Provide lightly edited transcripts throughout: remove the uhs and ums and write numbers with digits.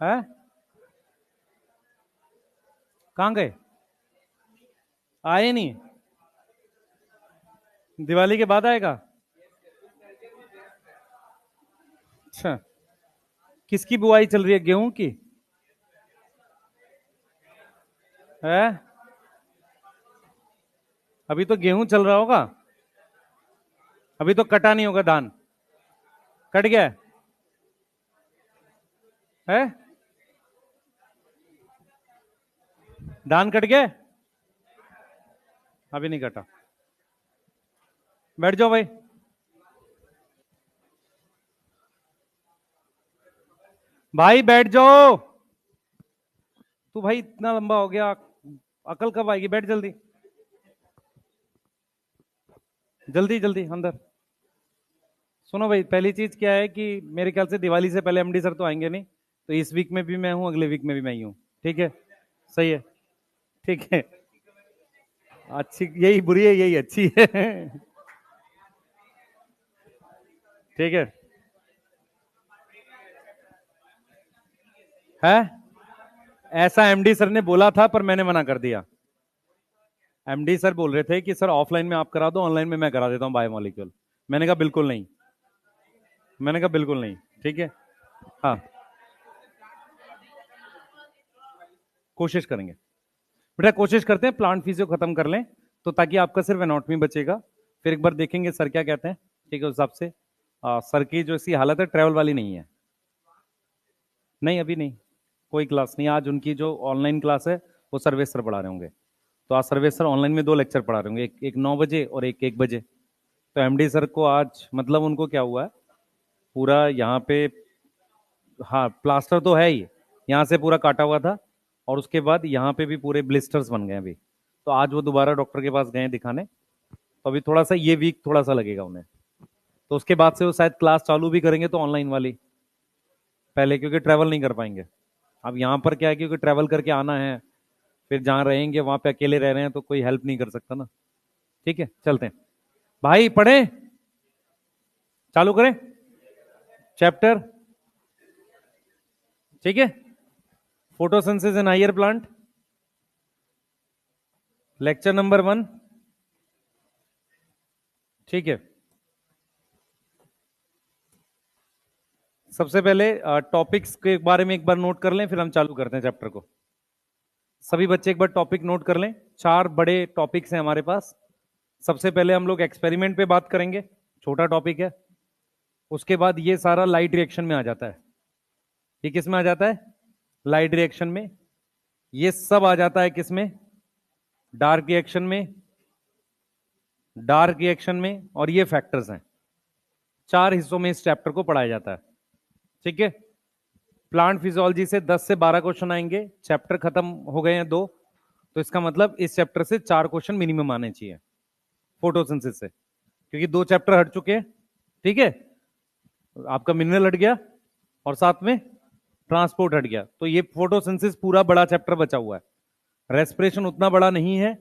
है? कहाँ गए? आए नहीं? दिवाली के बाद आएगा? अच्छा। किसकी बुआई चल रही है, गेहूं की? है? अभी तो गेहूं चल रहा होगा। अभी तो कटा नहीं होगा धान। कट गया है? धान कट गया? अभी नहीं कटा। बैठ जाओ भाई। भाई बैठ जाओ। तू भाई इतना लंबा हो गया, अकल कब आएगी? बैठ जल्दी। जल्दी जल्दी अंदर। सुनो भाई, पहली चीज क्या है कि मेरे ख्याल से दिवाली से पहले एमडी सर तो आएंगे नहीं। तो इस वीक में भी मैं हूं, अगले वीक में भी मैं ही हूं। ठीक है? सही है। ठीक है। अच्छी यही बुरी है, यही अच्छी है। ठीक है। है? ऐसा एमडी सर ने बोला था पर मैंने मना कर दिया। एमडी सर बोल रहे थे कि सर ऑफलाइन में आप करा दो, ऑनलाइन में मैं करा देता हूँ बायोमोलिक्यूल। मैंने कहा बिल्कुल नहीं। मैंने कहा बिल्कुल नहीं। ठीक है। हाँ, कोशिश करेंगे। बेटा कोशिश करते हैं प्लांट फिजियो खत्म कर लें, तो ताकि आपका सिर्फ एनाटॉमी बचेगा। फिर एक बार देखेंगे सर क्या कहते हैं। ठीक है, उस हिसाब से सर की जो ऐसी हालत है ट्रैवल वाली नहीं है। नहीं अभी नहीं, कोई क्लास नहीं। आज उनकी जो ऑनलाइन क्लास है वो सर्वेश सर पढ़ा रहे होंगे। तो आज सर्वेश सर ऑनलाइन में दो लेक्चर पढ़ा रहे होंगे, एक 9 बजे और एक 1 बजे। तो एमडी सर को आज मतलब उनको क्या हुआ है, पूरा यहाँ पे, हाँ प्लास्टर तो है ही, यहाँ से पूरा काटा हुआ था। और उसके बाद यहाँ पे भी पूरे ब्लिस्टर्स बन गए अभी। तो आज वो दोबारा डॉक्टर के पास गए दिखाने। तो अभी थोड़ा सा ये वीक थोड़ा सा लगेगा उन्हें। तो उसके बाद से वो शायद क्लास चालू भी करेंगे तो ऑनलाइन वाली पहले, क्योंकि ट्रैवल नहीं कर पाएंगे। अब यहाँ पर क्या है, क्योंकि ट्रैवल करके आना है, फिर जहाँ रहेंगे वहां पे अकेले रह रहे हैं तो कोई हेल्प नहीं कर सकता ना। ठीक है, चलते हैं। भाई पढ़े? चालू करें चैप्टर? ठीक है। Photosynthesis in higher plant, lecture number 1। ठीक है। सबसे पहले टॉपिक्स के बारे में एक बार नोट कर लें, फिर हम चालू करते हैं चैप्टर को। सभी बच्चे एक बार टॉपिक नोट कर लें। 4 बड़े टॉपिक्स हैं हमारे पास। सबसे पहले हम लोग एक्सपेरिमेंट पे बात करेंगे, छोटा टॉपिक है। उसके बाद ये सारा लाइट रिएक्शन में आ जाता है। ये किस में आ जाता है? लाइट रिएक्शन में। ये सब आ जाता है किस में? डार्क रिएक्शन में। डार्क रिएक्शन में, और ये फैक्टर्स हैं। 4 हिस्सों में इस चैप्टर को पढ़ाया जाता है। ठीक है। प्लांट फिजियोलॉजी से 10 से 12 क्वेश्चन आएंगे। चैप्टर खत्म हो गए हैं 2, तो इसका मतलब इस चैप्टर से 4 क्वेश्चन मिनिमम आने चाहिए फोटोसिंथेसिस से, क्योंकि 2 चैप्टर हट चुके हैं। ठीक है। आपका मिनरल हट गया और साथ में ट्रांसपोर्ट हट गया, तो ये फोटोसिंथेसिस पूरा बड़ा चैप्टर बचा हुआ है। रेस्पिरेशन उतना बड़ा नहीं है,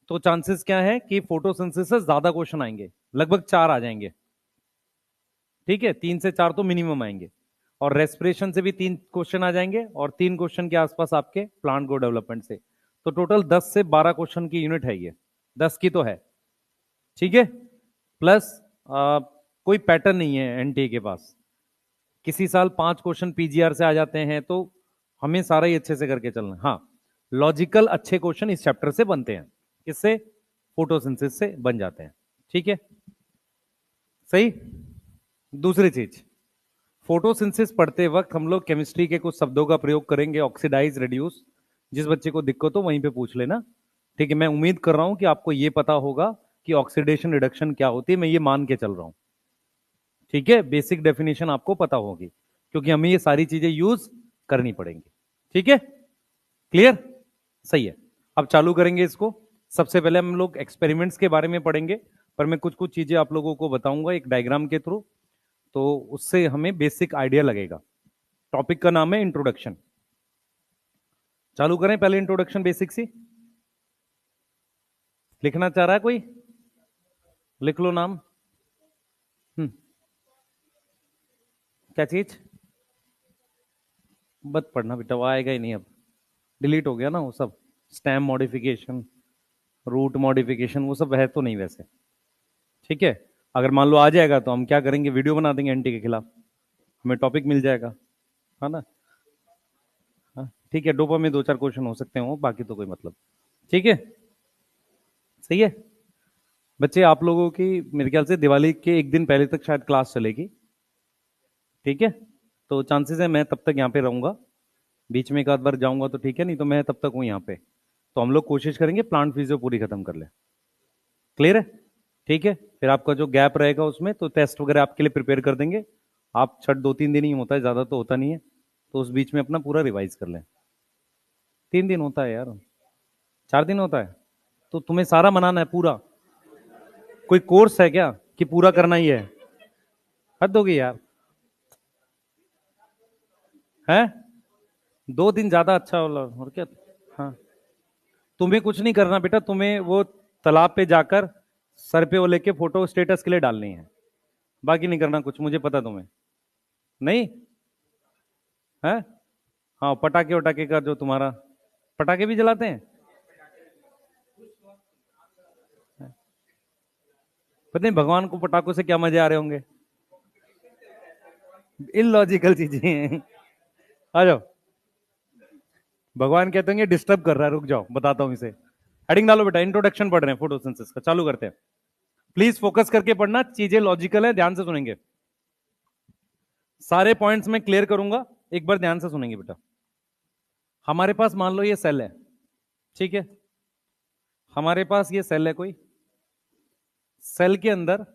तो चांसेस क्या है कि फोटोसिंथेसिस से ज्यादा क्वेश्चन आएंगे, लगभग 4 आ जाएंगे। ठीक है, 3 से 4 तो मिनिमम आएंगे। और रेस्पिरेशन से भी 3 क्वेश्चन आ जाएंगे, और 3 क्वेश्चन के आसपास आपके प्लांट ग्रो डेवलपमेंट से। तो टोटल 10 से 12 क्वेश्चन की यूनिट है ये, 10 की तो है। ठीक है। प्लस कोई पैटर्न नहीं है एनटीए के पास। किसी साल 5 क्वेश्चन पीजीआर से आ जाते हैं, तो हमें सारा ही अच्छे से करके चलना। हाँ, लॉजिकल अच्छे क्वेश्चन इस चैप्टर से बनते हैं। किससे? फोटोसिंथेसिस से बन जाते हैं। ठीक है, सही। दूसरी चीज, फोटोसिंथेसिस पढ़ते वक्त हम लोग केमिस्ट्री के कुछ शब्दों का प्रयोग करेंगे, ऑक्सीडाइज, रिड्यूस। जिस बच्चे को दिक्कत हो वहीं पे पूछ लेना। ठीक है, मैं उम्मीद कर रहा हूं कि आपको ये पता होगा कि ऑक्सीडेशन रिडक्शन क्या होती है, मैं ये मान के चल रहा हूं। ठीक है, बेसिक डेफिनेशन आपको पता होगी, क्योंकि हमें ये सारी चीजें यूज करनी पड़ेंगी। ठीक है, क्लियर? सही है। अब चालू करेंगे इसको। सबसे पहले हम लोग एक्सपेरिमेंट्स के बारे में पढ़ेंगे, पर मैं कुछ कुछ चीजें आप लोगों को बताऊंगा एक डायग्राम के थ्रू, तो उससे हमें बेसिक आइडिया लगेगा। टॉपिक का नाम है इंट्रोडक्शन। चालू करें पहले इंट्रोडक्शन बेसिक सी। लिखना चाह रहा है कोई? लिख लो नाम। क्या चीज? मत पढ़ना बेटा, वो आएगा ही नहीं अब, डिलीट हो गया ना वो सब। स्टैम्प मॉडिफिकेशन, रूट मॉडिफिकेशन, वो सब है तो नहीं वैसे। ठीक है, अगर मान लो आ जाएगा तो हम क्या करेंगे, वीडियो बना देंगे एंटी के खिलाफ, हमें टॉपिक मिल जाएगा, है ना। हाँ ठीक है, डोपा में दो चार क्वेश्चन हो सकते हो, बाकी तो कोई मतलब। ठीक है, सही है। बच्चे आप लोगों की मेरे ख्याल से दिवाली के एक दिन पहले तक शायद क्लास चलेगी। ठीक है, तो चांसेस है मैं तब तक यहाँ पे रहूंगा, बीच में एक आध बार जाऊंगा तो ठीक है, नहीं तो मैं तब तक हूँ यहाँ पे। तो हम लोग कोशिश करेंगे प्लांट फिजियो पूरी खत्म कर ले। क्लियर है? ठीक है, फिर आपका जो गैप रहेगा उसमें तो टेस्ट वगैरह आपके लिए प्रिपेयर कर देंगे। आप छठ 2-3 दिन ही होता है, ज्यादा तो होता नहीं है, तो उस बीच में अपना पूरा रिवाइज कर लें। 3 दिन होता है यार, 4 दिन होता है, तो तुम्हें सारा मनाना है पूरा। कोई कोर्स है क्या कि पूरा करना ही है? हद होगी यार। है 2 दिन ज्यादा अच्छा होला और क्या। हाँ, तुम्हें कुछ नहीं करना बेटा, तुम्हें वो तालाब पे जाकर सर पे वो लेके फोटो स्टेटस के लिए डालनी है, बाकी नहीं करना कुछ, मुझे पता तुम्हें। नहीं है? हाँ, पटाखे वटाखे का जो तुम्हारा, पटाखे भी जलाते हैं? पता नहीं भगवान को पटाखों से क्या मजे आ रहे होंगे, इलॉजिकल चीजें हैं। आ जाओ, भगवान कहते होंगे डिस्टर्ब कर रहा है, रुक जाओ बताता हूं इसे। हेडिंग डालो बेटा, इंट्रोडक्शन पढ़ रहे हैं फोटोसिंथेसिस का, चालू करते हैं। प्लीज फोकस करके पढ़ना, चीजें लॉजिकल है, ध्यान से सुनेंगे। सारे पॉइंट्स मैं क्लियर करूंगा, एक बार ध्यान से सुनेंगे बेटा। हमारे पास मान लो ये सेल है, ठीक है, हमारे पास ये सेल है कोई, सेल के अंदर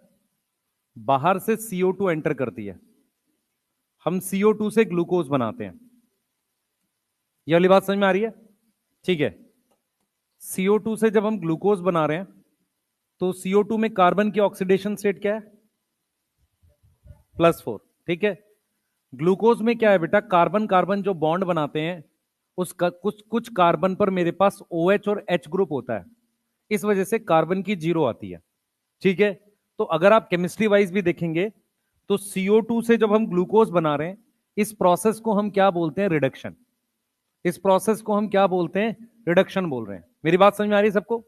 बाहर से CO2 एंटर करती है, हम CO2 से ग्लूकोज बनाते हैं। ये वाली बात समझ में आ रही है? ठीक है, CO2 से जब हम ग्लूकोज बना रहे हैं तो CO2 में कार्बन की ऑक्सीडेशन स्टेट क्या है? +4। ठीक है, ग्लूकोज में क्या है बेटा, कार्बन कार्बन जो बॉन्ड बनाते हैं, उसका कुछ कुछ कार्बन पर मेरे पास OH और H ग्रुप होता है, इस वजह से कार्बन की 0 आती है। ठीक है, तो अगर आप केमिस्ट्री वाइज भी देखेंगे तो CO2 से जब हम ग्लूकोज बना रहे हैं, इस प्रोसेस को हम क्या बोलते हैं? रिडक्शन। इस प्रोसेस को हम क्या बोलते हैं? रिडक्शन बोल रहे हैं। मेरी बात समझ में आ रही है सबको?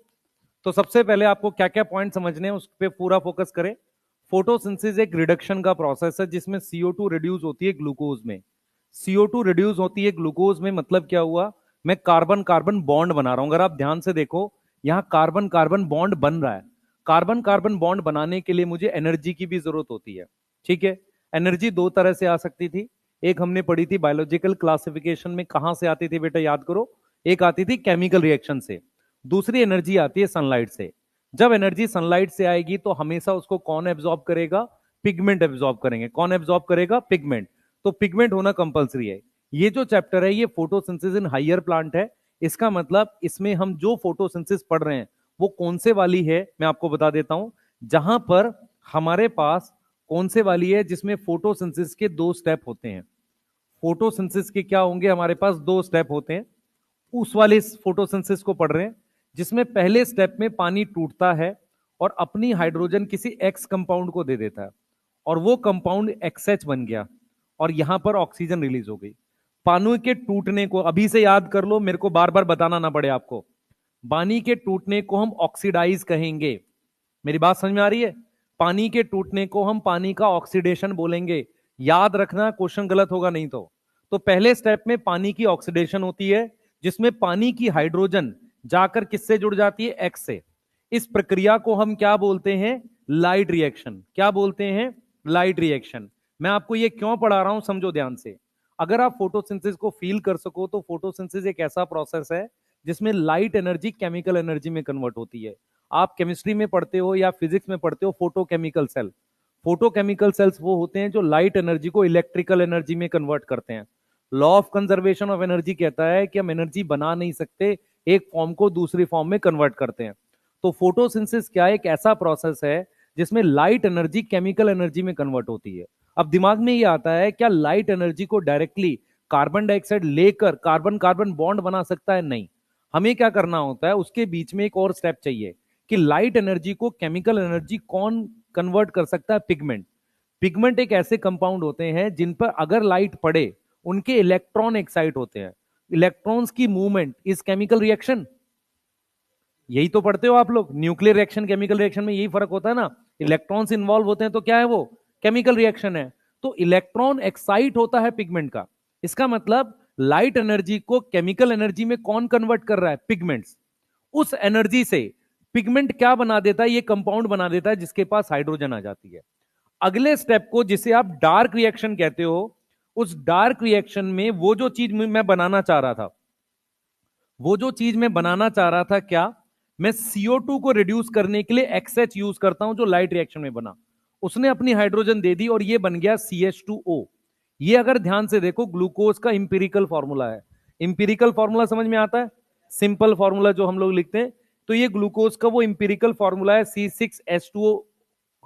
तो सबसे पहले आपको क्या क्या पॉइंट समझने हैं उस पर पूरा फोकस करें। फोटोसिंथेसिस एक रिडक्शन का प्रोसेस है जिसमें CO2 रिड्यूस होती है ग्लूकोज में। CO2 रिड्यूस होती है ग्लूकोज में, मतलब क्या हुआ, मैं कार्बन कार्बन बॉन्ड बना रहा हूं। अगर आप ध्यान से देखो, यहां कार्बन कार्बन बॉन्ड बन रहा है। कार्बन कार्बन बॉन्ड बनाने के लिए मुझे एनर्जी की भी जरूरत होती है। ठीक है, एनर्जी दो तरह से आ सकती थी, एक हमने पढ़ी थी बायोलॉजिकल क्लासिफिकेशन में, कहां से आती थी बेटा याद करो, एक आती थी केमिकल रिएक्शन से, दूसरी एनर्जी आती है सनलाइट से। जब एनर्जी सनलाइट से आएगी तो हमेशा उसको कौन एब्जॉर्ब करेगा? पिगमेंट एब्जॉर्ब करेंगे। कौन एब्जॉर्ब करेगा? पिगमेंट। तो पिगमेंट होना कंपलसरी है। ये जो चैप्टर है ये फोटोसिंथेसिस इन हायर प्लांट है। इसका मतलब इसमें हम जो फोटोसिंथेसिस पढ़ रहे हैं वो कौन से वाली है, मैं आपको बता देता हूं। जहां पर हमारे पास कौन से वाली है जिसमें फोटोसिंथेसिस के 2 स्टेप होते हैं। फोटोसिंथेसिस के क्या होंगे? हमारे पास 2 स्टेप होते हैं। उस वाले फोटोसिंथेसिस को पढ़ रहे हैं जिसमें पहले स्टेप में पानी टूटता है और अपनी हाइड्रोजन किसी एक्स कंपाउंड को दे देता है, और वो कंपाउंड XH बन गया और यहां पर ऑक्सीजन रिलीज हो गई। पानी के टूटने को अभी से याद कर लो, मेरे को बार बार बताना ना पड़े आपको। पानी के टूटने को हम ऑक्सीडाइज कहेंगे। मेरी बात समझ में आ रही है? पानी के टूटने को हम पानी का ऑक्सीडेशन बोलेंगे। याद रखना, क्वेश्चन गलत होगा नहीं तो पहले स्टेप में पानी की ऑक्सीडेशन होती है जिसमें पानी की हाइड्रोजन जाकर किससे जुड़ जाती है? एक्स से। इस प्रक्रिया को हम क्या बोलते हैं? Light reaction. क्या बोलते हैं? Light reaction. मैं आपको ये क्यों पढ़ा रहा हूं, समझो ध्यान से। अगर आप फोटोसिंथेसिस को फील कर सको तो फोटोसिंथेसिस एक ऐसा प्रोसेस है जिसमें लाइट एनर्जी केमिकल एनर्जी में कन्वर्ट होती है। आप केमिस्ट्री में पढ़ते हो या फिजिक्स में पढ़ते हो फोटोकेमिकल सेल। फोटोकेमिकल सेल्स वो होते हैं जो लाइट एनर्जी को इलेक्ट्रिकल एनर्जी में कन्वर्ट करते हैं। Law of conservation of energy कहता है कि हम एनर्जी बना नहीं सकते, एक फॉर्म को दूसरी फॉर्म में कन्वर्ट करते हैं। तो फोटोसिंथेसिस क्या है? एक ऐसा प्रोसेस है जिसमें लाइट एनर्जी केमिकल एनर्जी में कन्वर्ट होती है। अब दिमाग में ये आता है, क्या लाइट एनर्जी को डायरेक्टली कार्बन डाइऑक्साइड लेकर कार्बन कार्बन बॉन्ड बना सकता है? नहीं। हमें क्या करना होता है, उसके बीच में एक और स्टेप चाहिए कि लाइट एनर्जी को केमिकल एनर्जी कौन कन्वर्ट कर सकता है? पिगमेंट। पिगमेंट एक ऐसे कंपाउंड होते हैं जिन पर अगर लाइट पड़े उनके इलेक्ट्रॉन एक्साइट होते हैं। इलेक्ट्रॉन्स की मूवमेंट इज केमिकल रिएक्शन। यही तो पढ़ते हो आप लोग, न्यूक्लियर रिएक्शन केमिकल रिएक्शन में यही फर्क होता है ना, इलेक्ट्रॉन्स इन्वॉल्व होते हैं तो क्या है वो, केमिकल रिएक्शन है। तो इलेक्ट्रॉन एक्साइट होता है पिगमेंट का, इसका मतलब लाइट एनर्जी को केमिकल एनर्जी में कौन कन्वर्ट कर रहा है, पिगमेंट्स। उस एनर्जी से पिगमेंट क्या बना देता है, ये कंपाउंड बना देता है जिसके पास हाइड्रोजन आ जाती है। अगले स्टेप को जिसे आप डार्क रिएक्शन कहते हो, उस डार्क रिएक्शन में वो जो चीज मैं बनाना चाह रहा था, वो जो चीज मैं बनाना चाह रहा था क्या, मैं CO2 को रिड्यूस करने के लिए XH यूज करता हूं जो लाइट रिएक्शन में बना, उसने अपनी हाइड्रोजन दे दी और ये बन गया CH2O। ये अगर ध्यान से देखो ग्लूकोज का इंपिरिकल फॉर्मूला है। इंपिरिकल फॉर्मूला समझ में आता है, सिंपल फॉर्मूला जो हम लोग लिखते हैं, तो ये ग्लूकोज का वो इंपिरिकल फॉर्मूला है C6H2O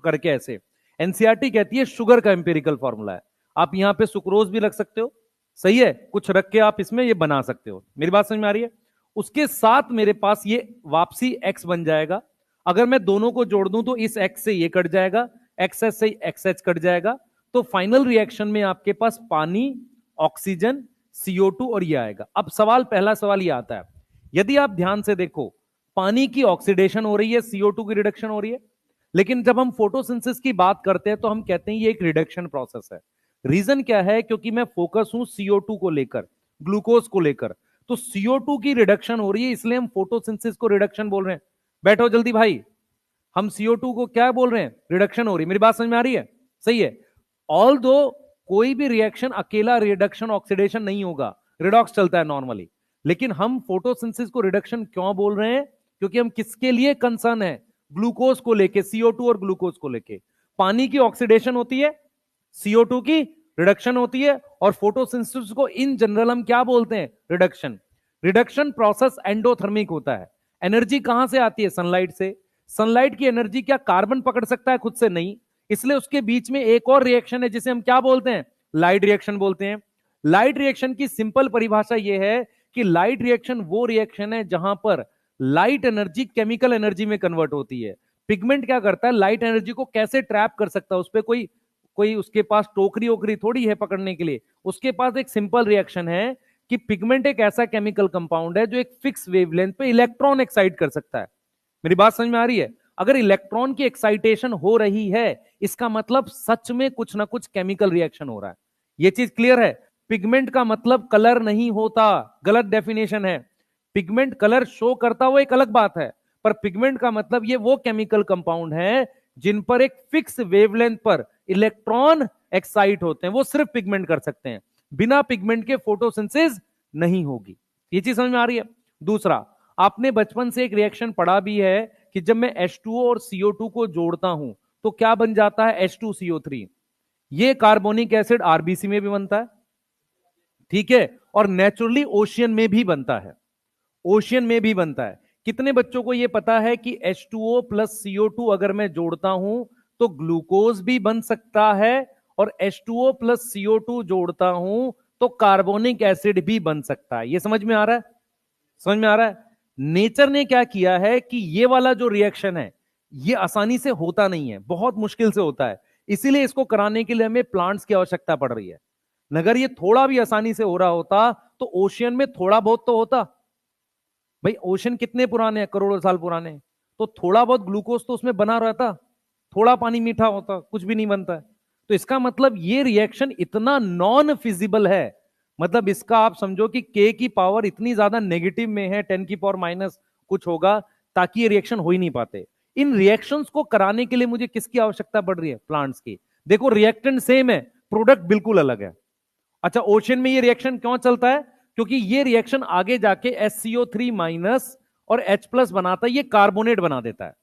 करके ऐसे। एनसीईआरटी कहती है शुगर का इंपिरिकल फॉर्मूला है। आप यहां पे सुक्रोज भी रख सकते हो, सही है, कुछ रख के आप इसमें ये बना सकते हो। मेरी बात समझ में आ रही है। उसके साथ मेरे पास ये वापसी x बन जाएगा। अगर मैं दोनों को जोड़ दूं तो इस x से ये कट जाएगा, XH से XH कट जाएगा, तो फाइनल रिएक्शन में आपके पास पानी, ऑक्सीजन, CO2 और ये आएगा। अब सवाल, पहला सवाल ये आता है, यदि आप ध्यान से देखो पानी की ऑक्सीडेशन हो रही है, CO2 की रिडक्शन हो रही है, लेकिन जब हम फोटोसिंथेसिस की बात करते हैं तो हम कहते हैं ये एक रिडक्शन प्रोसेस है। रीजन क्या है, क्योंकि मैं फोकस हूं CO2 को लेकर, ग्लूकोज को लेकर, तो CO2 की रिडक्शन हो रही है, इसलिए हम फोटोसिंथेसिस को रिडक्शन बोल रहे हैं। बैठो जल्दी भाई, हम CO2 को क्या बोल रहे हैं, रिडक्शन हो रही है। मेरी बात समझ में आ रही है, सही है। ऑल दो कोई भी रिएक्शन अकेला रिडक्शन ऑक्सीडेशन नहीं होगा, रिडॉक्स चलता है नॉर्मली, लेकिन हम फोटोसिंथेसिस को रिडक्शन क्यों बोल रहे हैं, क्योंकि हम किसके लिए कंसर्न है, ग्लूकोज को लेके, CO2 और ग्लूकोज को लेके। पानी की ऑक्सीडेशन होती है, CO2 की रिडक्शन होती है, और फोटोसिंथेसिस को इन जनरल हम क्या बोलते हैं, रिडक्शन। रिडक्शन प्रोसेस एंडोथर्मिक होता है। एनर्जी कहां से आती है, सनलाइट से। सनलाइट की एनर्जी क्या कार्बन पकड़ सकता है खुद से, नहीं, इसलिए उसके बीच में एक और रिएक्शन है जिसे हम क्या बोलते हैं, लाइट रिएक्शन बोलते हैं। लाइट रिएक्शन की सिंपल परिभाषा यह है कि लाइट रिएक्शन वो रिएक्शन है जहां पर लाइट एनर्जी केमिकल एनर्जी में कन्वर्ट होती है। पिगमेंट क्या करता है, लाइट एनर्जी को कैसे ट्रैप कर सकता है, उस पर कोई कोई उसके पास टोकरी ओकरी थोड़ी है पकड़ने के लिए। उसके पास एक सिंपल रिएक्शन है कि पिगमेंट एक ऐसा केमिकल कंपाउंड है जो एक फिक्स वेवलेंथ पे इलेक्ट्रॉन एक्साइट कर सकता है। मेरी बात समझ में आ रही है। अगर इलेक्ट्रॉन की एक्साइटेशन हो रही है, इसका मतलब सच में कुछ ना कुछ केमिकल रिएक्शन हो रहा है। यह चीज क्लियर है। पिगमेंट का मतलब कलर नहीं होता, गलत डेफिनेशन है। पिगमेंट कलर शो करता वो एक अलग बात है, पर पिगमेंट का मतलब ये वो केमिकल कंपाउंड है जिन पर एक फिक्स वेवलेंथ पर इलेक्ट्रॉन एक्साइट होते हैं, वो सिर्फ पिगमेंट कर सकते हैं। बिना पिगमेंट के फोटोसिंथेसिस नहीं होगी। ये चीज समझ में आ रही है। दूसरा, आपने बचपन से एक रिएक्शन पढ़ा भी है कि जब मैं H2O और CO2 को जोड़ता हूं तो क्या बन जाता है, H2CO3। ये कार्बोनिक एसिड आरबीसी में भी बनता है, ठीक है, और नेचुरली ओशियन में भी बनता है, ओशियन में भी बनता है। कितने बच्चों को यह पता है कि H2O प्लस CO2 अगर मैं जोड़ता हूं तो ग्लूकोज भी बन सकता है, और H2O प्लस CO2 जोड़ता हूं तो कार्बोनिक एसिड भी बन सकता है। यह समझ में आ रहा है, समझ में आ रहा है। नेचर ने क्या किया है कि ये वाला जो रिएक्शन है ये आसानी से होता नहीं है, बहुत मुश्किल से होता है, इसीलिए इसको कराने के लिए हमें प्लांट्स की आवश्यकता पड़ रही है। अगर ये थोड़ा भी आसानी से हो रहा होता तो ओशियन में थोड़ा बहुत तो होता। भाई ओशन कितने पुराने हैं, करोड़ों साल पुराने, तो थोड़ा बहुत ग्लूकोज तो उसमें बना रहता, थोड़ा पानी मीठा होता, कुछ भी नहीं बनता है। तो इसका मतलब ये रिएक्शन इतना नॉन फिजिबल है, मतलब इसका आप समझो कि K की पावर इतनी ज्यादा नेगेटिव में है, 10 की पावर माइनस कुछ होगा, ताकि ये रिएक्शन हो ही नहीं पाते। इन रिएक्शंस को कराने के लिए मुझे किसकी आवश्यकता पड़ रही है, प्लांट्स की। देखो रिएक्टेंट सेम है, प्रोडक्ट बिल्कुल अलग है। अच्छा, ओशन में ये रिएक्शन क्यों चलता है, क्योंकि ये रिएक्शन आगे जाके SCO3 माइनस और H प्लस बनाता है, ये कार्बोनेट बना देता है।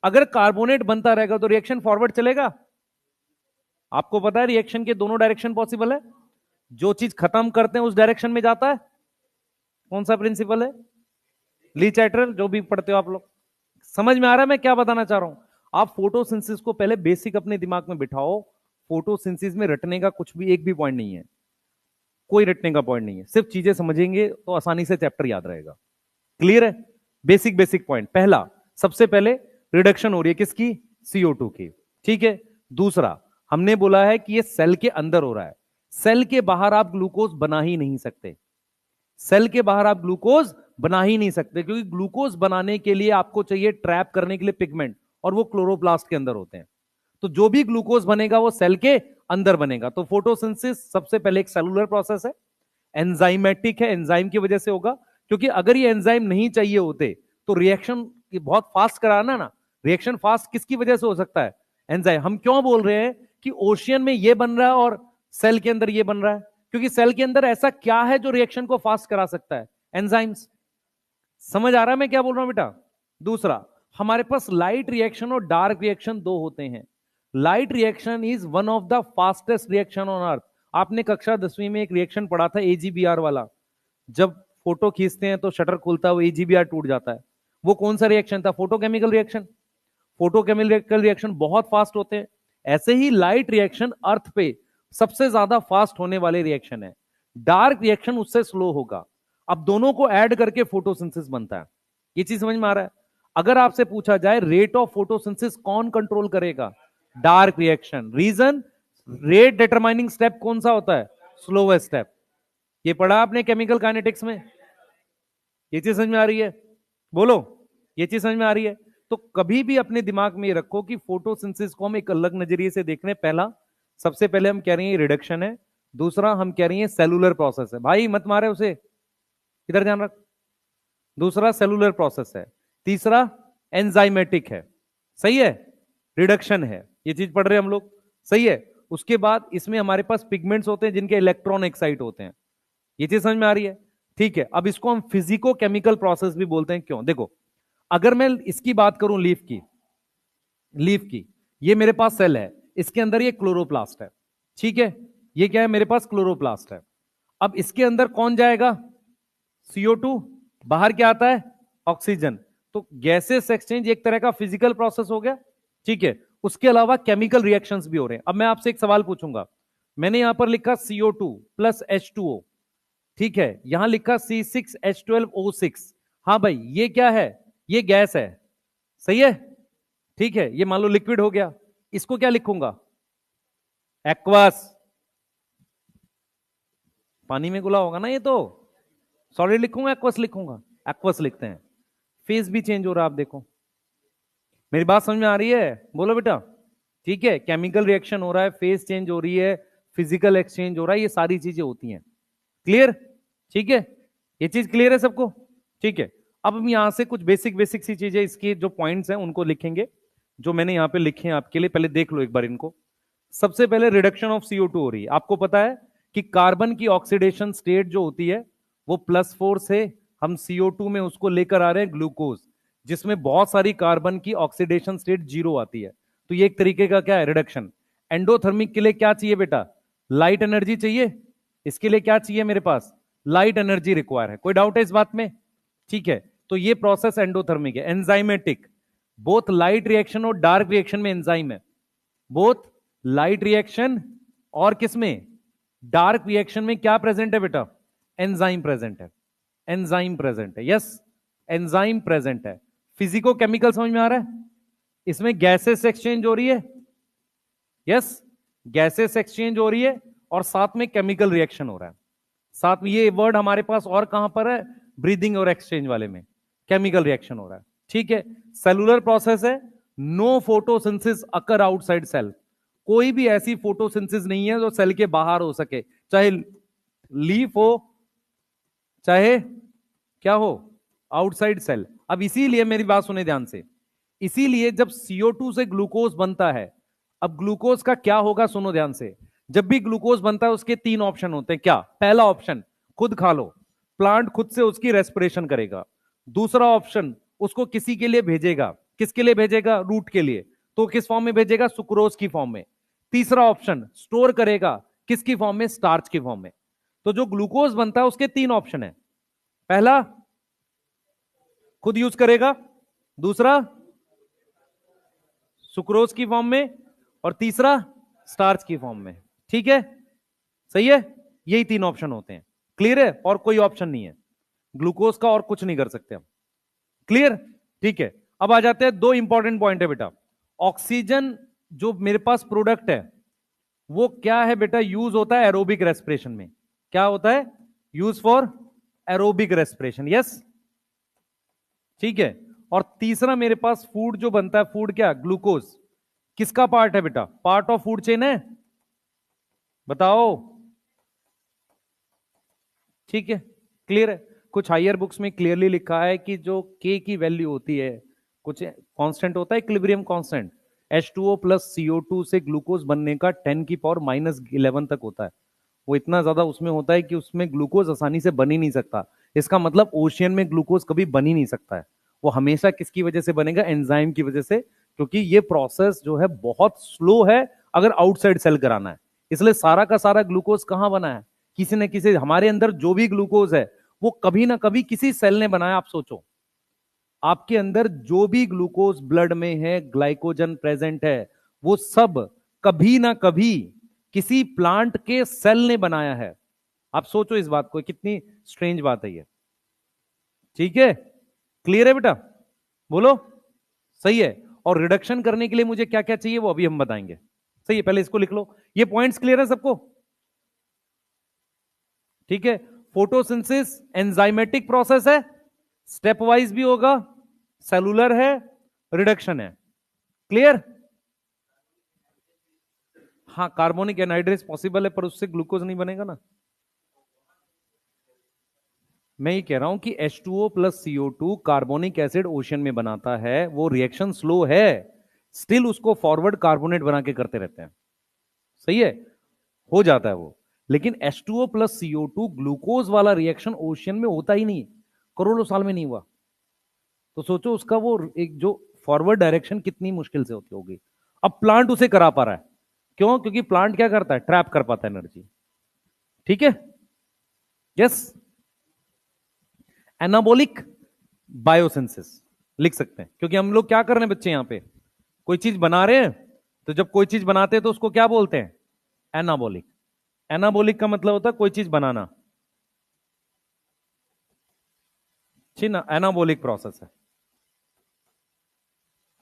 अगर कार्बोनेट बनता रहेगा तो रिएक्शन फॉरवर्ड चलेगा। आपको पता है रिएक्शन के दोनों डायरेक्शन पॉसिबल है, जो चीज खत्म करते हैं उस डायरेक्शन में जाता है। कौन सा प्रिंसिपल है, ली चार्टर, जो भी पढ़ते हो आप लोग। समझ में आ रहा है मैं क्या बताना चाह रहा हूं। आप फोटोसिंथेसिस को पहले बेसिक अपने दिमाग में बिठाओ। फोटोसिंथेसिस में रटने का कुछ भी एक भी पॉइंट नहीं है, कोई रटने का पॉइंट नहीं है, सिर्फ चीजें समझेंगे तो आसानी से चैप्टर याद रहेगा। क्लियर है। बेसिक बेसिक पॉइंट, पहला, सबसे पहले रिडक्शन हो रही है किसकी, CO2 की, ठीक है। दूसरा, हमने बोला है कि ये सेल के अंदर हो रहा है, सेल के बाहर आप ग्लूकोज बना ही नहीं सकते, सेल के बाहर आप ग्लूकोज बना ही नहीं सकते, क्योंकि ग्लूकोज बनाने के लिए आपको चाहिए ट्रैप करने के लिए पिगमेंट, और वो क्लोरोप्लास्ट के अंदर होते हैं। तो जो भी ग्लूकोज बनेगा वो सेल के अंदर बनेगा। तो फोटोसिंथेसिस सबसे पहले एक सेलुलर प्रोसेस है, एंजाइमेटिक है, एंजाइम की वजह से होगा, क्योंकि अगर ये एंजाइम नहीं चाहिए होते तो रिएक्शन बहुत फास्ट कराना ना, रिएक्शन फास्ट किसकी वजह से हो सकता है? एंजाइम। हम क्यों बोल रहे हैं कि ओशियन में ये बन रहा है और सेल के अंदर ये बन रहा है? क्योंकि सेल के अंदर ऐसा क्या है जो रिएक्शन को फास्ट करा सकता है? एंजाइम्स। समझ आ रहा है मैं क्या बोल रहा हूं बेटा? दूसरा, हमारे पास लाइट रिएक्शन और डार्क रिएक्शन दो होते हैं। Light reaction is one of the fastest reaction on earth. आपने कक्षा 10वीं में एक रिएक्शन पढ़ा था एजीबीआर वाला, जब फोटो खींचते हैं तो शटर खुलता है, वो एजीबीआर टूट जाता है। वो कौन सा रिएक्शन था? Photochemical reaction. फोटोकेमिकल रिएक्शन बहुत फास्ट होते हैं। ऐसे ही लाइट रिएक्शन अर्थ पे सबसे ज्यादा फास्ट होने वाले रिएक्शन है, डार्क रिएक्शन उससे स्लो होगा। अब दोनों को ऐड करके फोटोसिंथेसिस बनता है। ये चीज समझ में आ रहा है? अगर आपसे पूछा जाए रेट ऑफ फोटोसिंथेसिस कौन कंट्रोल करेगा? Dark reaction. Reason, rate determining step कौन सा होता है? Slowest step. ये पढ़ा आपने केमिकल काइनेटिक्स में? ये चीज समझ में आ रही है? बोलो, ये चीज समझ में आ रही है? तो कभी भी अपने दिमाग में रखो कि फोटोसिंथेसिस को हम एक अलग नजरिए से देख रहे हैं। पहला, सबसे पहले हम कह रहे हैं रिडक्शन है। दूसरा, हम कह रहे हैं सेलुलर प्रोसेस है। भाई मत मारे उसे, इधर ध्यान रख। दूसरा सेलुलर प्रोसेस है, तीसरा एंजाइमेटिक है, सही है, रिडक्शन है। ये चीज पढ़ रहे हैं हम लोग, सही है। उसके बाद इसमें हमारे पास पिगमेंट्स होते हैं जिनके इलेक्ट्रॉन एक्साइट होते हैं। ये चीज समझ में आ रही है? ठीक है। अब इसको हम फिजिको केमिकल प्रोसेस भी बोलते हैं। क्यों? देखो, अगर मैं इसकी बात करूं लीफ की, लीफ की, ये मेरे पास सेल है, इसके अंदर ये क्लोरोप्लास्ट है, ठीक है, ये क्या है? मेरे पास क्लोरोप्लास्ट है। अब इसके अंदर कौन जाएगा? CO2। बाहर क्या आता है? ऑक्सीजन। तो गैसेस एक्सचेंज एक तरह का फिजिकल प्रोसेस हो गया, ठीक है। उसके अलावा केमिकल रिएक्शंस भी हो रहे हैं। अब मैं आपसे एक सवाल पूछूंगा, मैंने यहां पर लिखा CO2 प्लस H2O, ठीक है, यहां लिखा C6H12O6। हाँ भाई, ये क्या है? ये गैस है, सही है, ठीक है। ये मान लो लिक्विड हो गया, इसको क्या लिखूंगा? एक्वस। पानी में घुला होगा ना ये तो, सॉलिड लिखूंगा एक्वस लिखूंगा? एक्वस लिखते हैं। फेस भी चेंज हो रहा है, आप देखो। मेरी बात समझ में आ रही है? बोलो बेटा। ठीक है, केमिकल रिएक्शन हो रहा है, फेस चेंज हो रही है, फिजिकल एक्सचेंज हो रहा है, ये सारी चीजें होती हैं। क्लियर? ठीक है, ये चीज क्लियर है सबको? ठीक है। अब हम यहां से कुछ बेसिक बेसिक सी चीजें, इसकी जो पॉइंट्स हैं उनको लिखेंगे, जो मैंने यहां पे लिखे हैं आपके लिए। पहले देख लो एक बार इनको। सबसे पहले रिडक्शन ऑफ CO2 हो रही है। आपको पता है कि कार्बन की ऑक्सीडेशन स्टेट जो होती है वो +4 से हम CO2 में उसको लेकर आ रहे हैं ग्लूकोज, जिसमें बहुत सारी कार्बन की ऑक्सीडेशन स्टेट 0 आती है। तो ये एक तरीके का क्या है? रिडक्शन। एंडोथर्मिक के लिए क्या चाहिए बेटा? लाइट एनर्जी चाहिए। इसके लिए क्या चाहिए मेरे पास? लाइट एनर्जी रिक्वायर है। कोई डाउट है इस बात में? ठीक है, तो ये प्रोसेस एंडोथर्मिक है। एंजाइमेटिक, बोथ लाइट रिएक्शन और डार्क रिएक्शन में एंजाइम है। बोथ लाइट रिएक्शन और किसमें? डार्क रिएक्शन में क्या प्रेजेंट है बेटा? एंजाइम प्रेजेंट है। एंजाइम प्रेजेंट है, यस, एंजाइम प्रेजेंट है। फिजिको केमिकल समझ में आ रहा है? इसमें गैसेस एक्सचेंज हो रही है, यस, गैसेस एक्सचेंज हो रही है, और साथ में केमिकल रिएक्शन हो रहा है। साथ में ये वर्ड हमारे पास और कहां पर है? ब्रीदिंग और एक्सचेंज वाले में केमिकल रिएक्शन हो रहा है, ठीक है। सेलुलर प्रोसेस है। नो फोटोसिंथेसिस अकर आउटसाइड सेल। कोई भी ऐसी फोटोसिंथेसिस नहीं है जो सेल के बाहर हो सके, चाहे लीफ हो, चाहे क्या हो, आउटसाइड सेल। अब इसीलिए मेरी बात सुने ध्यान से, इसीलिए जब CO2 से ग्लूकोज बनता है, अब ग्लूकोज का क्या होगा सुनो ध्यान से। जब भी ग्लूकोज बनता है उसके 3 ऑप्शन होते हैं। क्या? पहला ऑप्शन, खुद खा लो, प्लांट खुद से उसकी रेस्पिरेशन करेगा। दूसरा ऑप्शन, उसको किसी के लिए भेजेगा। किसके लिए भेजेगा? रूट के लिए। तो किस फॉर्म में भेजेगा? सुक्रोज की फॉर्म में। तीसरा ऑप्शन, स्टोर करेगा। किसकी फॉर्म में? स्टार्च की फॉर्म में। तो जो ग्लूकोज बनता है उसके 3 ऑप्शन है। पहला, खुद यूज करेगा। दूसरा, सुक्रोज की फॉर्म में। और तीसरा, स्टार्च की फॉर्म में। ठीक है, सही है। यही 3 ऑप्शन होते हैं। क्लियर है? और कोई ऑप्शन नहीं है ग्लूकोज का, और कुछ नहीं कर सकते हम। क्लियर? ठीक है। अब आ जाते हैं, 2 इंपॉर्टेंट पॉइंट है बेटा। ऑक्सीजन जो मेरे पास प्रोडक्ट है, वो क्या है बेटा, यूज होता है एरोबिक रेस्पिरेशन में। क्या होता है? Use for aerobic respiration. Yes, ठीक है। और तीसरा मेरे पास फूड जो बनता है, फूड क्या? ग्लूकोज। किसका पार्ट है बेटा? पार्ट ऑफ फूड चेन है, बताओ। ठीक है, क्लियर है। कुछ हायर बुक्स में क्लियरली लिखा है कि जो के की वैल्यू होती है, कुछ कांस्टेंट होता है, equilibrium constant, H2O plus CO2 से ग्लूकोज बनने का 10⁻11 तक होता है। वो इतना ज्यादा उसमें होता है कि उसमें ग्लूकोज आसानी से बन ही नहीं सकता। इसका मतलब ओशियन में ग्लूकोज कभी बन ही नहीं सकता है। वो हमेशा किसकी वजह से बनेगा? एंजाइम की वजह से, क्योंकि ये प्रोसेस जो है बहुत स्लो है अगर आउटसाइड सेल कराना है। इसलिए सारा का सारा ग्लूकोज कहां बना है? किसी न किसी, हमारे अंदर जो भी ग्लूकोज है वो कभी ना कभी किसी सेल ने बनाया। आप सोचो, आपके अंदर जो भी ग्लूकोज ब्लड में है, ग्लाइकोजन प्रेजेंट है, वो सब कभी ना कभी किसी प्लांट के सेल ने बनाया है। आप सोचो इस बात को, कितनी स्ट्रेंज बात है ये। ठीक है, क्लियर है बेटा? बोलो, सही है। और रिडक्शन करने के लिए मुझे क्या क्या चाहिए वो अभी हम बताएंगे। सही है, पहले इसको लिख लो। ये पॉइंट्स क्लियर है सबको? ठीक है। फोटोसिंथेसिस एंजाइमेटिक प्रोसेस है, स्टेप वाइज भी होगा, सेलुलर है, रिडक्शन है। क्लियर? हाँ, कार्बोनिक एनहाइड्रेस पॉसिबल है, पर उससे ग्लूकोज नहीं बनेगा ना। मैं ये कह रहा हूं कि H2O plus CO2 carbonic acid ocean में बनाता है, वो रिएक्शन स्लो है, स्टिल उसको फॉरवर्ड कार्बोनेट बना के करते रहते हैं। सही है, हो जाता है वो। लेकिन H2O प्लस CO2 ग्लूकोज वाला रिएक्शन ओशियन में होता ही नहीं, करोड़ों साल में नहीं हुआ। तो सोचो उसका वो एक जो फॉरवर्ड डायरेक्शन कितनी मुश्किल से होती होगी। अब प्लांट उसे करा पा रहा है, क्यों? क्योंकि प्लांट क्या करता है? ट्रैप कर पाता है एनर्जी। ठीक है, यस। एनाबोलिक बायोसिंथेसिस लिख सकते हैं, क्योंकि हम लोग क्या कर रहे हैं बच्चे, यहां पे कोई चीज बना रहे हैं। तो जब कोई चीज बनाते हैं तो उसको क्या बोलते हैं? एनाबोलिक। एनाबोलिक का मतलब होता है कोई चीज बनाना। ठीक ना, एनाबोलिक प्रोसेस है,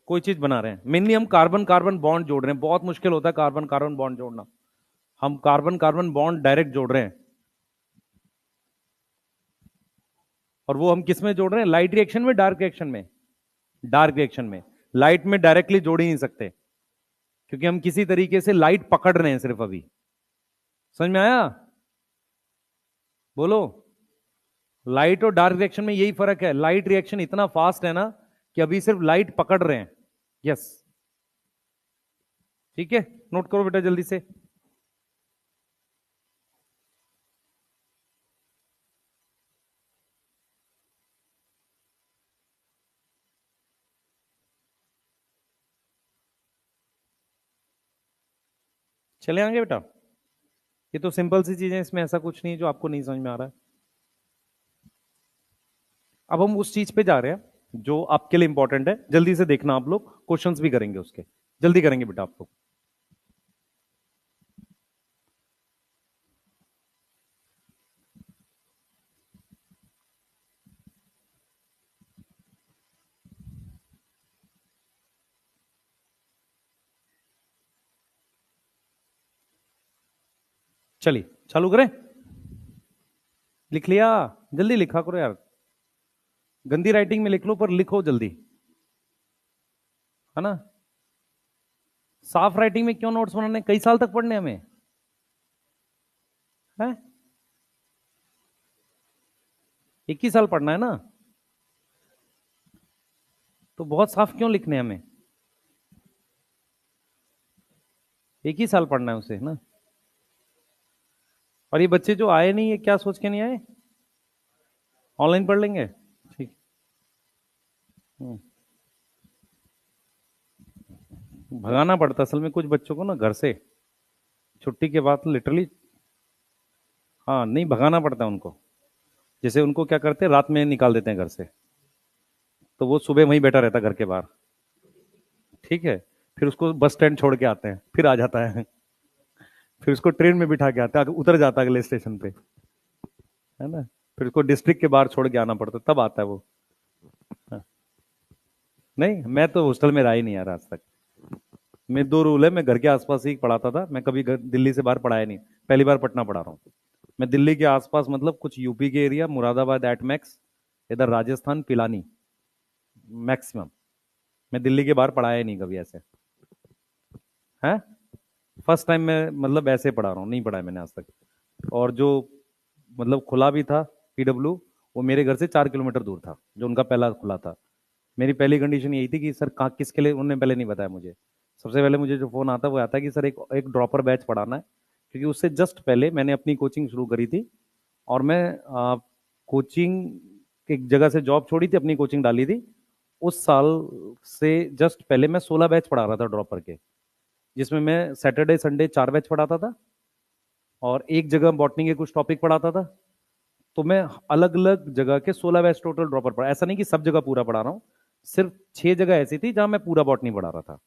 कोई चीज बना रहे हैं। मेनली हम कार्बन कार्बन बॉन्ड जोड़ रहे हैं, बहुत मुश्किल होता है कार्बन कार्बन बॉन्ड जोड़ना। हम कार्बन कार्बन बॉन्ड डायरेक्ट जोड़ रहे हैं। और वो हम किस में जोड़ रहे हैं? लाइट रिएक्शन में, डार्क रिएक्शन में? डार्क रिएक्शन में। लाइट में डायरेक्टली जोड़ ही नहीं सकते, क्योंकि हम किसी तरीके से लाइट पकड़ रहे हैं सिर्फ अभी। समझ में आया? बोलो। लाइट और डार्क रिएक्शन में यही फर्क है, लाइट रिएक्शन इतना फास्ट है ना कि अभी सिर्फ लाइट पकड़ रहे हैं। यस, ठीक है, नोट करो बेटा जल्दी से। चले आएंगे बेटा, ये तो सिंपल सी चीजें, इसमें ऐसा कुछ नहीं है जो आपको नहीं समझ में आ रहा है। अब हम उस चीज पे जा रहे हैं जो आपके लिए इंपॉर्टेंट है। जल्दी से देखना, आप लोग क्वेश्चंस भी करेंगे उसके, जल्दी करेंगे बेटा आप लोग। चलिए चालू करें। लिख लिया? जल्दी लिखा करो यार, गंदी राइटिंग में लिख लो पर लिखो जल्दी, है ना। साफ राइटिंग में क्यों नोट्स बनाने, कई साल तक पढ़ने हमें है? एक ही साल पढ़ना है ना, तो बहुत साफ क्यों लिखने हैं हमें? एक ही साल पढ़ना है उसे ना। और ये बच्चे जो आए नहीं, ये क्या सोच के नहीं आए? ऑनलाइन पढ़ लेंगे, ठीक। हम्म, भगाना पड़ता असल में कुछ बच्चों को ना घर से, छुट्टी के बाद लिटरली। हाँ, नहीं भगाना पड़ता है उनको। जैसे उनको क्या करते हैं, रात में निकाल देते हैं घर से, तो वो सुबह वहीं बैठा रहता है घर के बाहर। ठीक है, फिर उसको बस स्टैंड छोड़ के आते हैं, फिर आ जाता है। फिर उसको ट्रेन में बिठा के आता है, उतर जाता है अगले स्टेशन पे, है ना। फिर उसको डिस्ट्रिक्ट के बाहर छोड़ के आना पड़ता है, तब आता है वो। हाँ। नहीं, मैं तो हॉस्टल में रहा ही नहीं यार आज तक। मैं दो रूल है, मैं घर के आसपास ही पढ़ाता था, मैं कभी दिल्ली से बाहर पढ़ाया नहीं, पहली बार पटना पढ़ा रहा हूँ। मैं दिल्ली के आसपास मतलब कुछ यूपी के एरिया, मुरादाबाद एट मैक्स, इधर राजस्थान पिलानी मैक्सिमम। मैं दिल्ली के बाहर पढ़ाया ही नहीं कभी ऐसे है। फर्स्ट टाइम मैं मतलब ऐसे पढ़ा रहा हूँ, नहीं पढ़ाया मैंने आज तक। और जो मतलब खुला भी था पीडब्ल्यू, वो मेरे घर से 4 किलोमीटर दूर था, जो उनका पहला खुला था। मेरी पहली कंडीशन यही थी कि सर कहाँ किसके लिए, उन्होंने पहले नहीं बताया मुझे। सबसे पहले मुझे जो फोन आता वो आता कि सर एक एक ड्रॉपर बैच पढ़ाना है, क्योंकि उससे जस्ट पहले मैंने अपनी कोचिंग शुरू करी थी। और मैं कोचिंग एक जगह से जॉब छोड़ी थी, अपनी कोचिंग डाली थी। उस साल से जस्ट पहले मैं 16 बैच पढ़ा रहा था ड्रॉपर के, जिसमें मैं सैटरडे संडे 4 बैच पढ़ाता था, और एक जगह बॉटनी के कुछ टॉपिक पढ़ाता था। तो मैं अलग अलग जगह के 16 बैच टोटल ड्रॉपर पढ़ा, ऐसा नहीं कि सब जगह पूरा पढ़ा रहा हूँ। सिर्फ 6 जगह ऐसी थी जहां मैं पूरा बॉटनी पढ़ा रहा था।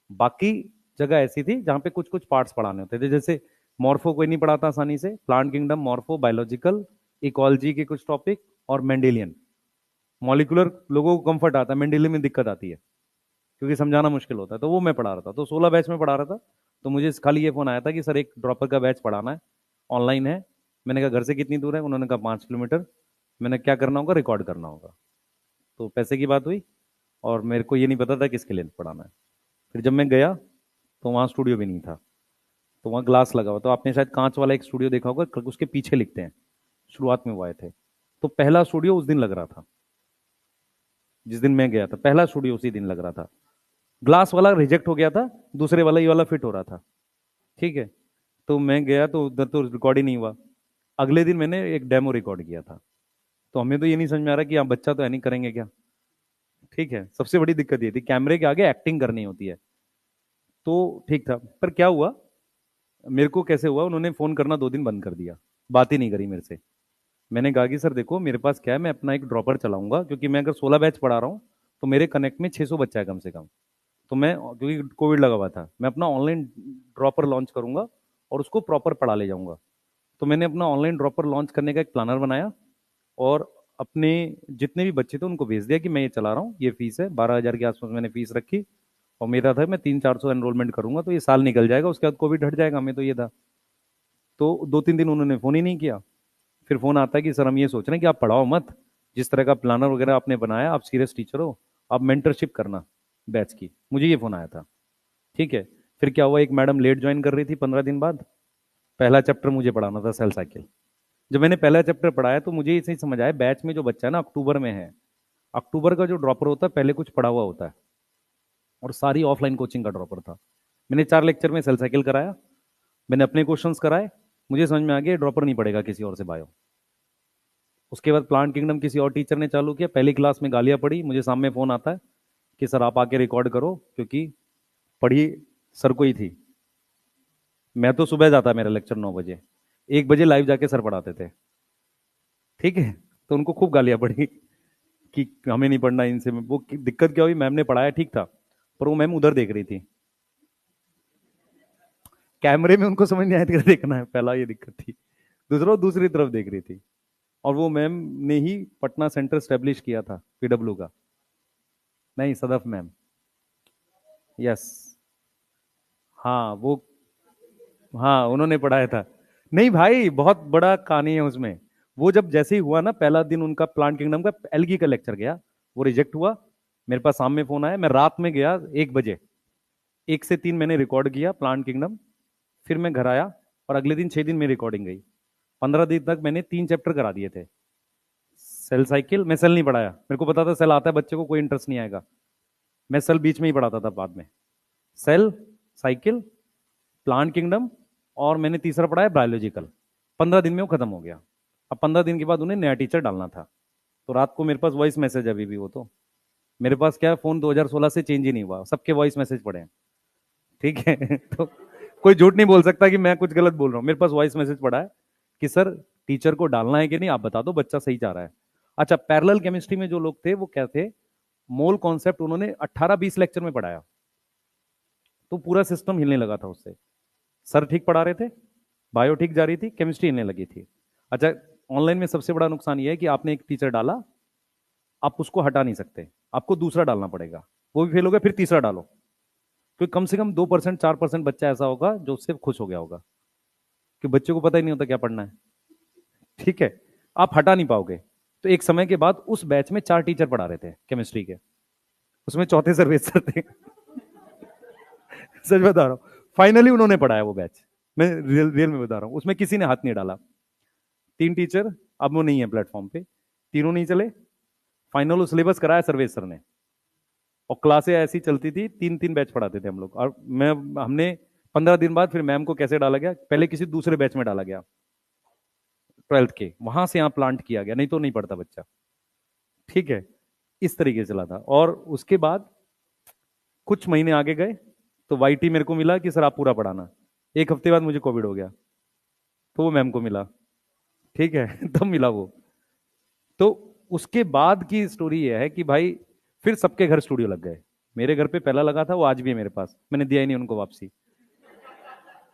बाकी जगह ऐसी थी जहां पे कुछ कुछ पार्ट्स पढ़ाने होते थे, जैसे मॉर्फो कोई नहीं पढ़ाता आसानी से, plant kingdom, morpho, biological, ecology के कुछ टॉपिक, और मेंडेलियन। मॉलिकुलर लोगों को कंफर्ट आता है, मेंडेलियन में दिक्कत आती है क्योंकि समझाना मुश्किल होता है, तो वो मैं पढ़ा रहा था। तो 16 बैच में पढ़ा रहा था। तो मुझे खाली ये फोन आया था कि सर एक ड्रॉपर का बैच पढ़ाना है, ऑनलाइन है। मैंने कहा घर से कितनी दूर है, उन्होंने कहा 5 किलोमीटर। मैंने क्या करना होगा, रिकॉर्ड करना होगा। तो पैसे की बात हुई, और मेरे को ये नहीं पता था किसके लिए पढ़ाना है। फिर जब मैं गया तो वहाँ स्टूडियो भी नहीं था, तो वहाँ ग्लास लगा हुआ। तो आपने शायद कांच वाला एक स्टूडियो देखा होगा, उसके पीछे लिखते हैं, शुरुआत में वो आए थे। तो पहला स्टूडियो उस दिन लग रहा था, जिस दिन मैं गया था पहला स्टूडियो उसी दिन लग रहा था। ग्लास वाला रिजेक्ट हो गया था, दूसरे वाला ये वाला फिट हो रहा था। ठीक है। तो मैं गया तो उधर तो रिकॉर्ड ही नहीं हुआ। अगले दिन मैंने एक डेमो रिकॉर्ड किया था। तो हमें तो ये नहीं समझ में आ रहा कि आप बच्चा तो है नहीं, करेंगे क्या। ठीक है, सबसे बड़ी दिक्कत ये थी कैमरे के आगे एक्टिंग करनी होती है। तो ठीक था, पर क्या हुआ, मेरे को कैसे हुआ, उन्होंने फोन करना 2 दिन बंद कर दिया, बात ही नहीं करी मेरे से। मैंने कहा कि सर देखो मेरे पास क्या है, मैं अपना एक ड्रॉपर चलाऊंगा, क्योंकि मैं अगर 16 बैच पढ़ा रहा हूँ तो मेरे कनेक्ट में 600 बच्चा है कम से कम। तो मैं, क्योंकि कोविड लगा हुआ था, मैं अपना ऑनलाइन ड्रॉपर लॉन्च करूंगा और उसको प्रॉपर पढ़ा ले जाऊंगा। तो मैंने अपना ऑनलाइन ड्रॉपर लॉन्च करने का एक प्लानर बनाया, और अपने जितने भी बच्चे थे उनको भेज दिया कि मैं ये चला रहा हूँ, ये फीस है 12,000 के आसपास मैंने फीस रखी। और मेरा था मैं 300-400 एनरोलमेंट करूंगा तो ये साल निकल जाएगा, उसके बाद कोविड हट जाएगा, हमें तो ये था। तो 2-3 दिन उन्होंने फ़ोन ही नहीं किया। फिर फ़ोन आता है कि सर हम ये सोच रहे हैं कि आप पढ़ाओ मत, जिस तरह का प्लानर वगैरह आपने बनाया, आप सीरियस टीचर हो, आप मेंटरशिप करना बैच की। मुझे ये फ़ोन आया था। ठीक है। फिर क्या हुआ, एक मैडम लेट ज्वाइन कर रही थी 15 दिन बाद। पहला चैप्टर मुझे पढ़ाना था, सेल साइकिल। जब मैंने पहला चैप्टर पढ़ाया तो मुझे इसे समझ आया, बैच में जो बच्चा है ना अक्टूबर में है, अक्टूबर का जो ड्रॉपर होता है पहले कुछ पढ़ा हुआ होता है, और सारी ऑफलाइन कोचिंग का ड्रॉपर था। मैंने 4 लेक्चर में सेल साइकिल कराया, मैंने अपने क्वेश्चंस कराए, मुझे समझ में आ गया ड्रॉपर नहीं पड़ेगा किसी और से बायो। उसके बाद प्लांट किंगडम किसी और टीचर ने चालू किया, पहली क्लास में गालियां पड़ी, मुझे सामने फोन आता है कि सर आप आके रिकॉर्ड करो, क्योंकि पढ़ी सर को ही थी। मैं तो सुबह जाता, मेरा लेक्चर 9 बजे, 1 बजे लाइव जाके सर पढ़ाते थे। ठीक है। तो उनको खूब गालियां पड़ी कि हमें नहीं पढ़ना इनसे। वो दिक्कत क्या हुई, मैम ने पढ़ाया ठीक था, पर वो मैम उधर देख रही थी, कैमरे में उनको समझ नहीं आया था देखना है, पहला ये दिक्कत थी। दूसरा वो दूसरी तरफ देख रही थी। और वो मैम ने ही पटना सेंटर स्टेब्लिश किया था पीडब्ल्यू का। नहीं, सदफ मैम। यस। हाँ वो, हाँ उन्होंने पढ़ाया था। नहीं भाई, बहुत बड़ा कहानी है उसमें। वो जब जैसे ही हुआ ना पहला दिन उनका प्लांट किंगडम का, एलगी का लेक्चर गया, वो रिजेक्ट हुआ। मेरे पास सामने फोन आया, मैं रात में गया 1 बजे, 1 से 3 मैंने रिकॉर्ड किया प्लांट किंगडम। फिर मैं घर आया, और अगले दिन 6 दिन में रिकॉर्डिंग गई। 15 दिन तक मैंने 3 चैप्टर करा दिए थे। सेल साइकिल, मैं सेल नहीं पढ़ाया, मेरे को पता था सेल आता है बच्चे को, कोई इंटरेस्ट नहीं आएगा। मैं सेल बीच में ही पढ़ाता था बाद में। सेल, साइकिल, प्लांट किंगडम, और मैंने तीसरा पढ़ाया बायोलॉजिकल। 15 दिन में वो खत्म हो गया। अब 15 दिन के बाद उन्हें नया टीचर डालना था। तो रात को मेरे पास वॉइस मैसेज, अभी भी वो तो मेरे पास क्या है, फोन 2016 से चेंज ही नहीं हुआ, सबके वॉइस मैसेज पड़े हैं। ठीक है। तो कोई झूठ नहीं बोल सकता कि मैं कुछ गलत बोल रहा हूँ, मेरे पास वॉइस मैसेज पड़ा है कि सर टीचर को डालना है कि नहीं, आप बता दो, बच्चा सही जा रहा है। अच्छा, पैरेलल केमिस्ट्री में जो लोग थे वो क्या थे, मोल कॉन्सेप्ट उन्होंने 18-20 लेक्चर में पढ़ाया। तो पूरा सिस्टम हिलने लगा था उससे। सर ठीक पढ़ा रहे थे, बायो ठीक जा रही थी, केमिस्ट्री हिलने लगी थी। अच्छा, ऑनलाइन में सबसे बड़ा नुकसान यह है कि आपने एक टीचर डाला, आप उसको हटा नहीं सकते, आपको दूसरा डालना पड़ेगा, वो भी फेल हो गया, फिर तीसरा डालो। क्योंकि कम से कम 2% 4% बच्चा ऐसा होगा जो उससे खुश हो गया होगा, कि बच्चे को पता ही नहीं होता क्या पढ़ना है। ठीक है, आप हटा नहीं पाओगे। तो एक समय के बाद उस बैच में 4 टीचर पढ़ा रहे थे केमिस्ट्री के, उसमें चौथे सर्वेसर थे। सच बता रहा हूँ, फाइनली उन्होंने पढ़ाया वो बैच। मैं रियल रियल में बता रहा हूँ, उसमें किसी ने हाथ नहीं डाला। 3 टीचर, अब वो नहीं है प्लेटफॉर्म पे, तीनों नहीं चले। फाइनल वो सिलेबस कराया सर्वेसर ने, और क्लासें ऐसी चलती थी, 3 3 बैच पढ़ाते थे हम लोग। और मैं हमने 15 दिन बाद फिर मैम को कैसे डाला गया, पहले किसी दूसरे बैच में डाला गया 12th के, वहां से यहाँ प्लांट किया गया, नहीं तो नहीं पढ़ता बच्चा। ठीक है, इस तरीके से चला था। और उसके बाद कुछ महीने आगे गए तो वाईटी मेरे को मिला कि सर आप पूरा पढ़ाना। एक हफ्ते बाद मुझे कोविड हो गया, तो वो मैम को मिला। ठीक है, तब मिला वो। तो उसके बाद की स्टोरी ये है कि भाई फिर सबके घर स्टूडियो लग गए। मेरे घर पे पहला लगा था, वो आज भी है मेरे पास, मैंने दिया ही नहीं उनको वापसी।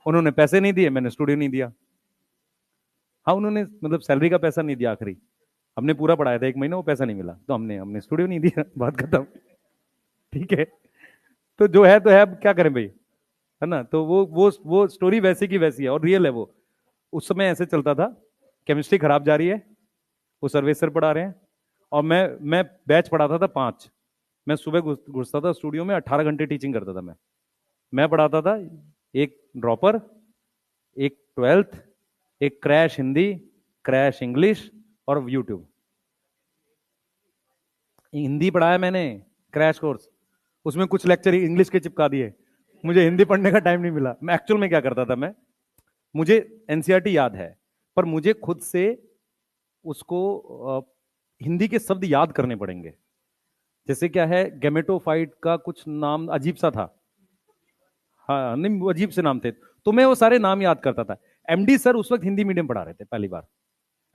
उन्होंने पैसे नहीं दिए, मैंने स्टूडियो नहीं दिया। हाँ, उन्होंने मतलब सैलरी का पैसा नहीं दिया आखिरी, हमने पूरा पढ़ाया था 1 महीना, वो पैसा नहीं मिला तो हमने हमने स्टूडियो नहीं दिया। बात खत्म। ठीक है, तो जो है तो है, अब क्या करें भाई, है ना। तो वो स्टोरी वैसी की वैसी है और रियल है वो। उस समय ऐसे चलता था, केमिस्ट्री खराब जा रही है, वो सर्वेसर पढ़ा रहे हैं, और मैं बैच पढ़ाता था 5। मैं सुबह घुसता था स्टूडियो में, 18 घंटे टीचिंग करता था मैं पढ़ाता था। एक ड्रॉपर, एक 12th, एक क्रैश हिंदी, क्रैश इंग्लिश, और यूट्यूब। हिंदी पढ़ाया मैंने, क्रैश कोर्स, उसमें कुछ लेक्चर इंग्लिश के चिपका दिए। मुझे हिंदी पढ़ने का टाइम नहीं मिला। मैं एक्चुअल में क्या करता था, मुझे एनसीईआरटी याद है, पर मुझे खुद से उसको हिंदी के शब्द याद करने पड़ेंगे। जैसे क्या है, गेमेटोफाइट का कुछ नाम अजीब सा था, हाँ नहीं अजीब से नाम थे, तो मैं वो सारे नाम याद करता था। एमडी सर उस वक्त हिंदी मीडियम पढ़ा रहे थे पहली बार,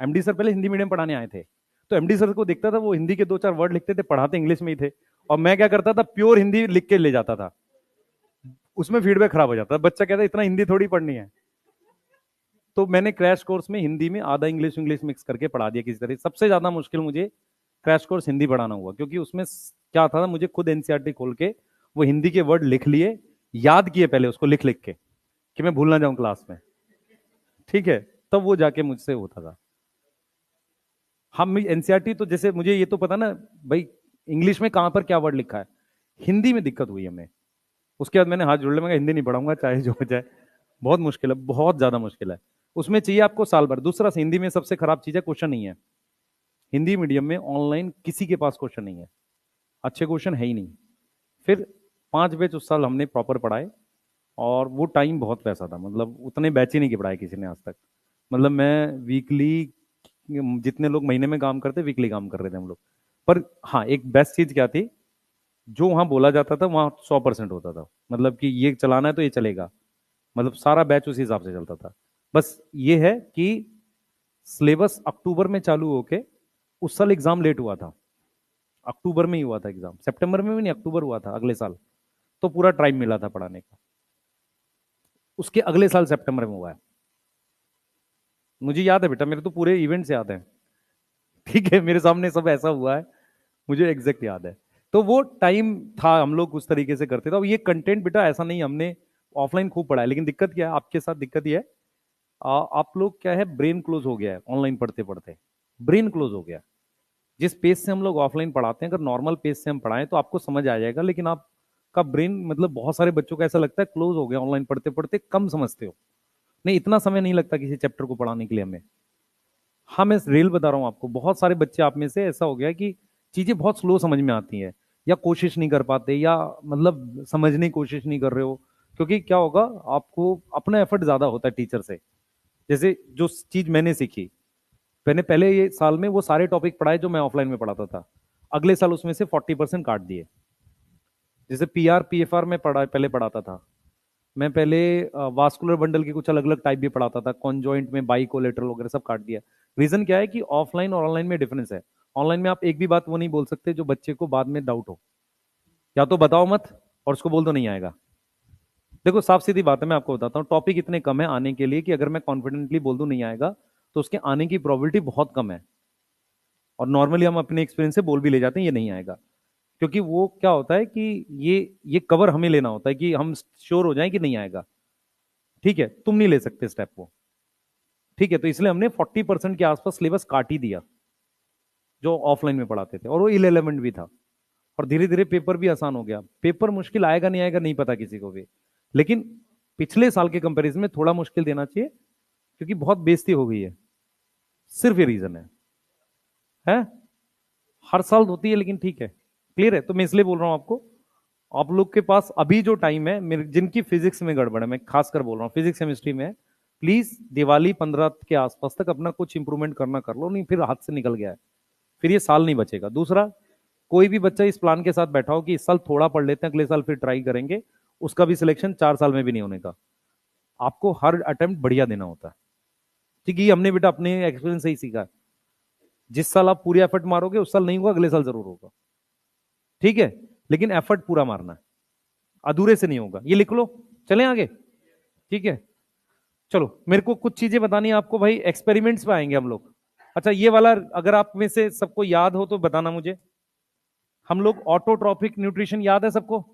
एमडी सर पहले हिंदी मीडियम पढ़ाने आए थे। तो एमडी सर को देखता था, वो हिंदी के 2 4 वर्ड लिखते थे, पढ़ाते इंग्लिश में ही थे, और मैं क्या करता था, प्योर हिंदी लिख के ले जाता था। उसमें फीडबैक खराब हो जाता था, बच्चा कहता इतना हिंदी थोड़ी पढ़नी है। तो मैंने क्रैश कोर्स में हिंदी में आधा इंग्लिश इंग्लिश मिक्स करके पढ़ा दिया किसी तरह। सबसे ज्यादा मुश्किल मुझे क्रैश कोर्स हिंदी पढ़ाना हुआ, क्योंकि उसमें क्या था, मुझे खुद एनसीईआरटी खोल के वो हिंदी के वर्ड लिख लिए, याद किए पहले उसको लिख लिख के, कि मैं भूल ना जाऊं क्लास में। ठीक है, तब वो जाके मुझसे होता था। हम एनसीईआरटी तो जैसे मुझे ये तो पता ना भाई, इंग्लिश में कहां पर क्या वर्ड लिखा है, हिंदी में दिक्कत हुई हमें। उसके बाद मैंने हाथ जोड़ लिया, मैं हिंदी नहीं पढ़ाऊंगा चाहे जो हो जाए। बहुत मुश्किल है, बहुत ज्यादा मुश्किल है। उसमें चाहिए आपको साल भर। दूसरा, हिंदी में सबसे खराब चीज है क्वेश्चन नहीं है। हिंदी मीडियम में ऑनलाइन किसी के पास क्वेश्चन नहीं है, अच्छे क्वेश्चन है ही नहीं। फिर 5 बैच उस साल हमने प्रॉपर पढ़ाए, और वो टाइम बहुत पैसा था, मतलब उतने बैच ही नहीं के पढ़ाए किसी ने आज तक। मतलब मैं वीकली, जितने लोग महीने में काम करते वीकली काम कर रहे थे हम लोग। पर हाँ, एक बेस्ट चीज क्या थी, जो वहां बोला जाता था वहां 100% होता था। मतलब कि ये चलाना है तो ये चलेगा, मतलब सारा बैच उसी हिसाब से चलता था। बस ये है कि सिलेबस अक्टूबर में चालू होके, उस साल एग्जाम लेट हुआ था, अक्टूबर में ही हुआ था एग्जाम, सितंबर में भी नहीं, अक्टूबर हुआ था अगले साल। तो पूरा टाइम मिला था पढ़ाने का। उसके अगले साल सितंबर में हुआ है। मुझे याद है बेटा, मेरे तो पूरे इवेंट्स याद हैं। ठीक है, मेरे सामने सब ऐसा हुआ है, मुझे एग्जैक्ट याद है। तो वो टाइम था, हम लोग उस तरीके से करते थे। अब ये कंटेंट बेटा ऐसा नहीं, हमने ऑफलाइन खूब पढ़ा है, लेकिन दिक्कत क्या है आपके साथ, दिक्कत ये है, आप लोग क्या है, ब्रेन क्लोज हो गया है ऑनलाइन पढ़ते पढ़ते, ब्रेन क्लोज हो गया। जिस पेस से हम लोग ऑफलाइन पढ़ाते हैं, अगर नॉर्मल पेस से हम पढ़ाएं तो आपको समझ आ जाएगा, लेकिन आपका ब्रेन, मतलब बहुत सारे बच्चों को ऐसा लगता है क्लोज हो गया ऑनलाइन पढ़ते पढ़ते, कम समझते हो। नहीं, इतना समय नहीं लगता किसी चैप्टर को पढ़ाने के लिए हमें। हाँ, मैं रियल बता रहा हूँ आपको, बहुत सारे बच्चे आप में से ऐसा हो गया कि चीजें बहुत स्लो समझ में आती हैं, या कोशिश नहीं कर पाते, या मतलब समझने की कोशिश नहीं कर रहे हो। क्योंकि क्या होगा, आपको अपना एफर्ट ज्यादा होता है टीचर से। जैसे जो चीज मैंने सीखी, मैंने पहले ये साल में वो सारे टॉपिक पढ़ाए जो मैं ऑफलाइन में पढ़ाता था, अगले साल उसमें से 40% काट दिए। जैसे पीआर पीएफआर में पहले पढ़ाता था मैं, पहले वास्कुलर बंडल के कुछ अलग अलग टाइप भी पढ़ाता था, कॉन्जॉइंट में बाई कोलेटरल वगैरह सब काट दिया। रीजन क्या है कि ऑफलाइन और ऑनलाइन में डिफरेंस है। ऑनलाइन में आप एक भी बात वो नहीं बोल सकते जो बच्चे को बाद में डाउट हो, या तो बताओ मत और उसको बोल दो नहीं आएगा। देखो साफ सीधी बात है, मैं आपको बताता हूँ, टॉपिक इतने कम है आने के लिए कि अगर मैं कॉन्फिडेंटली बोल दूं नहीं आएगा, तो उसके आने की प्रोबेबिलिटी बहुत कम है। और नॉर्मली हम अपने एक्सपीरियंस से बोल भी ले जाते हैं ये नहीं आएगा। क्योंकि वो क्या होता है कि ये कवर हमें लेना होता है कि हम श्योर हो जाएं कि नहीं आएगा। ठीक है, तुम नहीं ले सकते स्टेप वो। ठीक है, तो इसलिए हमने 40% के आसपास सिलेबस काट ही दिया जो ऑफलाइन में पढ़ाते थे, और वो इलेवेंट भी था। और धीरे धीरे पेपर भी आसान हो गया। पेपर मुश्किल आएगा नहीं आएगा नहीं पता किसी को भी, लेकिन पिछले साल के कंपैरिजन में थोड़ा मुश्किल देना चाहिए, क्योंकि बहुत बेइज्जती हो गई है। सिर्फ ये रीजन है? हर साल होती है, लेकिन ठीक है, क्लियर है। तो मैं इसलिए बोल रहा हूं आपको, आप लोग के पास अभी जो टाइम है, जिनकी फिजिक्स में गड़बड़ है, मैं खासकर बोल रहा हूँ फिजिक्स केमिस्ट्री में, प्लीज दिवाली 15 के आसपास तक अपना कुछ इंप्रूवमेंट करना कर लो, नहीं फिर हाथ से निकल गया है, फिर ये साल नहीं बचेगा। दूसरा, कोई भी बच्चा इस प्लान के साथ बैठा हो कि इस साल थोड़ा पढ़ लेते हैं, अगले साल फिर ट्राई करेंगे, उसका भी सिलेक्शन 4 साल में भी नहीं होने का। आपको हर अटेम्प्ट बढ़िया देना होता है। ठीक है, ये हमने बेटा अपने एक्सपीरियंस से ही सीखा है। जिस साल आप पूरी एफर्ट मारोगे उस साल नहीं होगा, अगले साल जरूर होगा। ठीक है, लेकिन एफर्ट पूरा मारना है, अधूरे से नहीं होगा। ये लिख लो, चलें आगे। ठीक है, चलो मेरे को कुछ चीजें बतानी है आपको भाई, एक्सपेरिमेंट्स पे आएंगे हम लोग। अच्छा, ये वाला अगर आप में से सबको याद हो तो बताना मुझे। हम लोग ऑटोट्रॉफिक न्यूट्रिशन याद है सबको?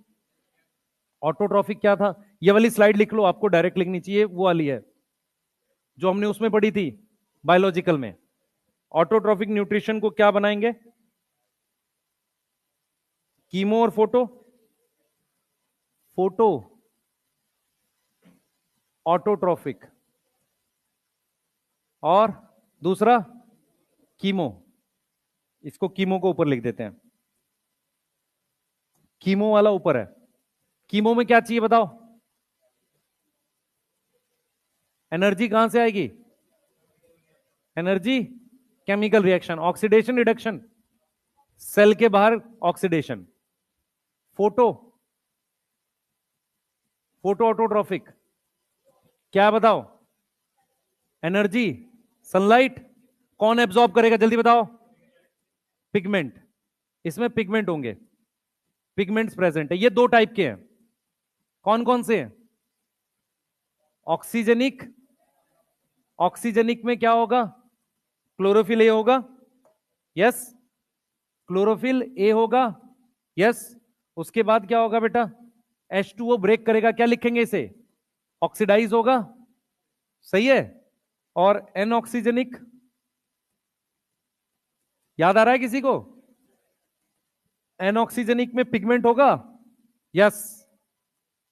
ऑटोट्रॉफिक क्या था? ये वाली स्लाइड लिख लो, आपको डायरेक्ट लिखनी चाहिए, वो वाली है जो हमने उसमें पढ़ी थी बायोलॉजिकल में। ऑटोट्रॉफिक न्यूट्रिशन को क्या बनाएंगे? कीमो और फोटो। फोटो ऑटोट्रॉफिक, और दूसरा कीमो। इसको कीमो को ऊपर लिख देते हैं, कीमो वाला ऊपर है। कीमो में क्या चाहिए बताओ? एनर्जी कहां से आएगी? Energy chemical reaction, oxidation reduction, cell के बाहर ऑक्सीडेशन। फोटो, फोटो ऑटोट्रॉफिक क्या बताओ? Energy, sunlight. कौन एब्जॉर्ब करेगा जल्दी बताओ? पिगमेंट। इसमें पिगमेंट होंगे, पिगमेंट्स प्रेजेंट है। ये दो टाइप के हैं, कौन कौन से हैं? ऑक्सीजनिक, ऑक्सीजनिक में क्या होगा? क्लोरोफिल ए होगा, यस। क्लोरोफिल ए होगा, यस। उसके बाद क्या होगा बेटा? H2O ब्रेक करेगा, क्या लिखेंगे इसे? ऑक्सीडाइज होगा, सही है। और एन ऑक्सीजनिक, याद आ रहा है किसी को? एन ऑक्सीजनिक में पिगमेंट होगा, यस,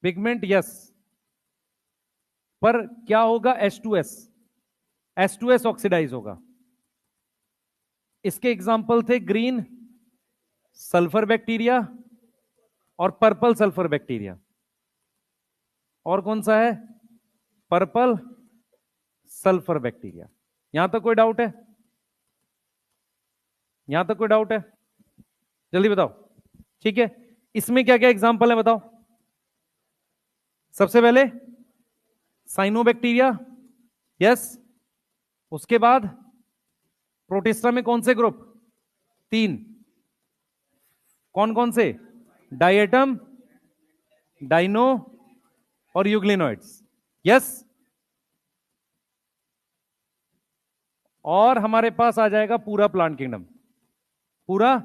पिगमेंट यस। पर क्या होगा? H2S, H2S ऑक्सीडाइज होगा। इसके एग्जाम्पल थे ग्रीन सल्फर बैक्टीरिया और पर्पल सल्फर बैक्टीरिया। और कौन सा है? Purple sulphur bacteria. यहां तक कोई डाउट है? यहां तक कोई डाउट है? जल्दी बताओ। ठीक है, इसमें क्या क्या एग्जाम्पल है बताओ? सबसे पहले साइनोबैक्टीरिया, यस। उसके बाद प्रोटिस्टा में कौन से ग्रुप? 3। कौन कौन से? डायटम, डाइनो और यूग्लिनोइड्स, यस। और हमारे पास आ जाएगा पूरा प्लांट किंगडम, पूरा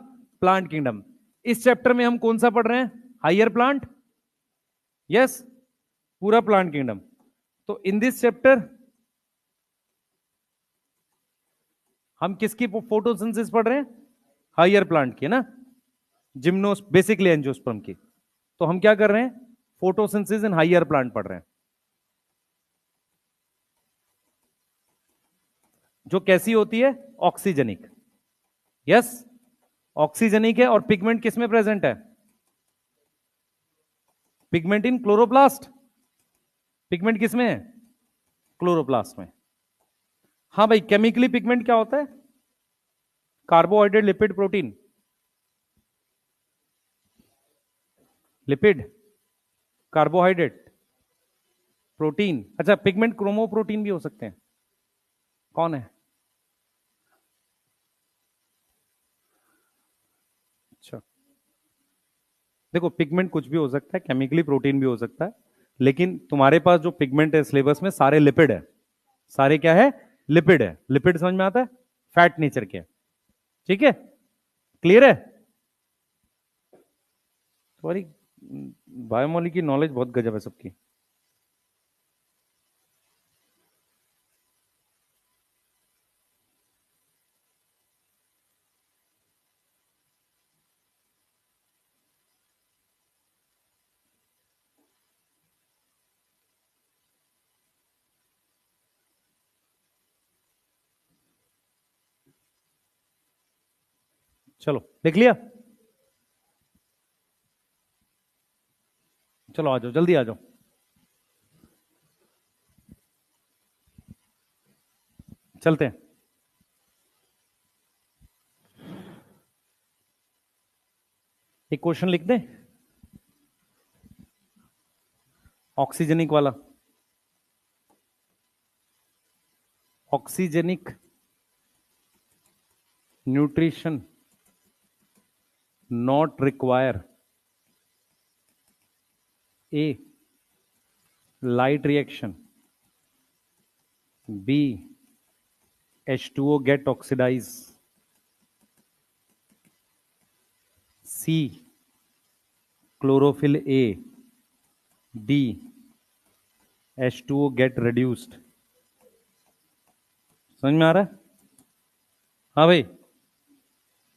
प्लांट किंगडम। इस चैप्टर में हम कौन सा पढ़ रहे हैं? हायर प्लांट, यस, पूरा प्लांट किंगडम। तो इन दिस चैप्टर हम किसकी फोटोसिंथेसिस पढ़ रहे हैं? हायर प्लांट की ना, जिम्नोस बेसिकली एंजियोस्पर्म की। तो हम क्या कर रहे हैं? फोटोसिंथेसिस इन हायर प्लांट पढ़ रहे हैं, जो कैसी होती है? ऑक्सीजनिक, यस, ऑक्सीजनिक है। और पिगमेंट किस में प्रेजेंट है? पिगमेंट इन क्लोरोप्लास्ट। पिगमेंट किस में है? क्लोरोप्लास्ट में। हाँ भाई, केमिकली पिगमेंट क्या होता है? Carbohydrate, lipid, protein. Lipid, carbohydrate, protein. अच्छा, पिगमेंट क्रोमोप्रोटीन भी हो सकते हैं। कौन है? अच्छा, देखो पिगमेंट कुछ भी हो सकता है, केमिकली प्रोटीन भी हो सकता है, लेकिन तुम्हारे पास जो पिगमेंट है सिलेबस में सारे लिपिड है। सारे क्या है? लिपिड है। लिपिड समझ में आता है? फैट नेचर के। ठीक है, क्लियर है? सॉरी, बायोमोली की नॉलेज बहुत गजब है सबकी। चलो देख लिया, चलो आ जाओ, जल्दी आ जाओ। चलते हैं। एक क्वेश्चन लिख दें, ऑक्सीजनिक वाला। Oxygenic nutrition not require A light reaction, B H2O get oxidized, C chlorophyll A, D H2O get reduced। समझ में आ रहा है? हाँ भाई,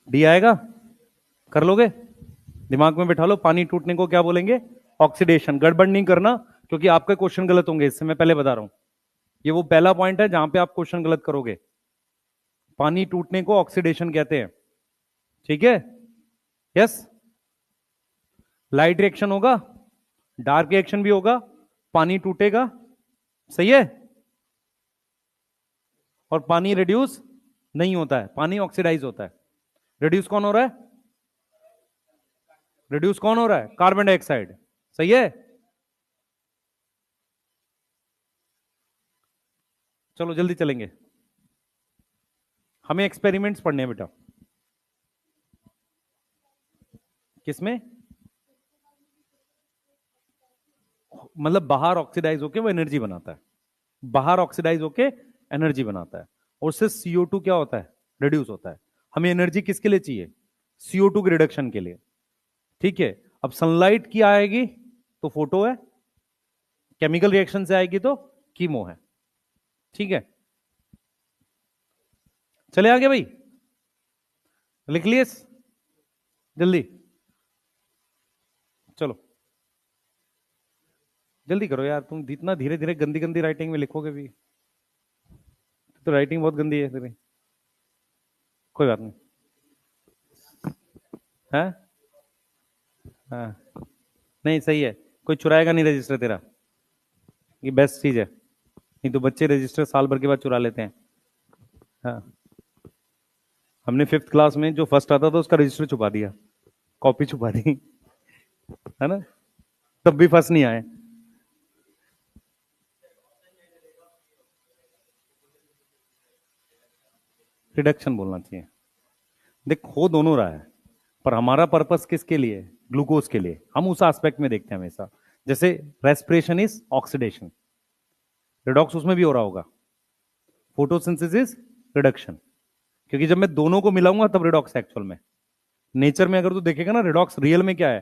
डी आएगा, कर लोगे? दिमाग में बैठा लो, पानी टूटने को क्या बोलेंगे? ऑक्सीडेशन। गड़बड़ नहीं करना, क्योंकि आपके क्वेश्चन गलत होंगे, इससे मैं पहले बता रहा हूं। ये वो पहला पॉइंट है जहां पे आप क्वेश्चन गलत करोगे। पानी टूटने को ऑक्सीडेशन कहते हैं, ठीक है? यस। लाइट रिएक्शन होगा, डार्क रिएक्शन भी होगा, पानी टूटेगा, सही है? और पानी रिड्यूस नहीं होता है, पानी ऑक्सीडाइज होता है। रिड्यूस कौन हो रहा है? रिड्यूस कौन हो रहा है? कार्बन डाइऑक्साइड, सही है? चलो जल्दी चलेंगे, हमें एक्सपेरिमेंट्स पढ़ने हैं बेटा। किसमें? मतलब बाहर ऑक्सीडाइज होके वो एनर्जी बनाता है, बाहर ऑक्सीडाइज होके एनर्जी बनाता है, और उससे CO2 क्या होता है? रिड्यूस होता है। हमें एनर्जी किसके लिए चाहिए? CO2 के रिडक्शन के लिए, ठीक है? अब सनलाइट की आएगी तो फोटो है, केमिकल रिएक्शन से आएगी तो कीमो है, ठीक है? चले आगे भाई, लिख लिए जल्दी? चलो जल्दी करो यार, तुम जितना धीरे धीरे गंदी गंदी राइटिंग में लिखोगे भी, तो राइटिंग बहुत गंदी है तेरी। कोई बात नहीं है। हाँ, नहीं सही है, कोई चुराएगा नहीं रजिस्टर तेरा, ये बेस्ट चीज है। नहीं तो बच्चे रजिस्टर साल भर के बाद चुरा लेते हैं। हाँ, हमने 5th क्लास में जो फर्स्ट आता था उसका रजिस्टर छुपा दिया, कॉपी छुपा दी, है ना? तब भी फर्स्ट नहीं आए। रिडक्शन बोलना चाहिए। देख, हो दोनों रहा है, पर हमारा पर्पस किसके लिए? ग्लूकोज के लिए। हम उस एस्पेक्ट में देखते हैं हमेशा। जैसे रेस्पिरेशन इज ऑक्सीडेशन, रिडॉक्स उसमें भी हो रहा होगा। फोटोसिंथेसिस रिडक्शन, क्योंकि जब मैं दोनों को मिलाऊंगा तब रिडॉक्स एक्चुअल में। नेचर में अगर तू देखेगा ना, रिडॉक्स रियल में क्या है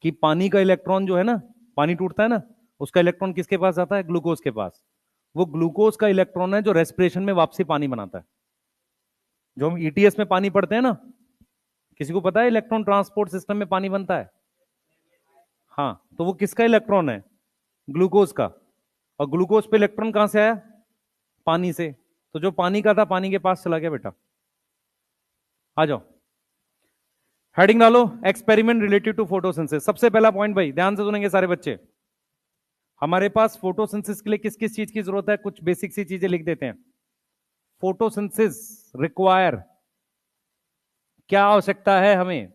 कि पानी का इलेक्ट्रॉन जो है ना, पानी टूटता है ना, उसका इलेक्ट्रॉन किसके पास जाता है? ग्लूकोज के पास। वो ग्लूकोज का इलेक्ट्रॉन है जो रेस्पिरेशन में वापसी पानी बनाता है। जो हम ETS में पानी पढ़ते हैं ना, किसी को पता है इलेक्ट्रॉन ट्रांसपोर्ट सिस्टम में पानी बनता है? हाँ, तो वो किसका इलेक्ट्रॉन है? ग्लूकोज का। और ग्लूकोज पे इलेक्ट्रॉन कहां से आया? पानी से। तो जो पानी का था पानी के पास चला गया बेटा। आ जाओ, हेडिंग डालो, एक्सपेरिमेंट रिलेटेड टू फोटोसिंथेसिस। सबसे पहला पॉइंट भाई ध्यान से सुनेंगे सारे बच्चे, हमारे पास फोटोसिंथेसिस के लिए किस किस चीज की जरूरत है? कुछ बेसिक सी चीजें लिख देते हैं। फोटोसिंथेसिस रिक्वायर, क्या आवश्यकता है हमें?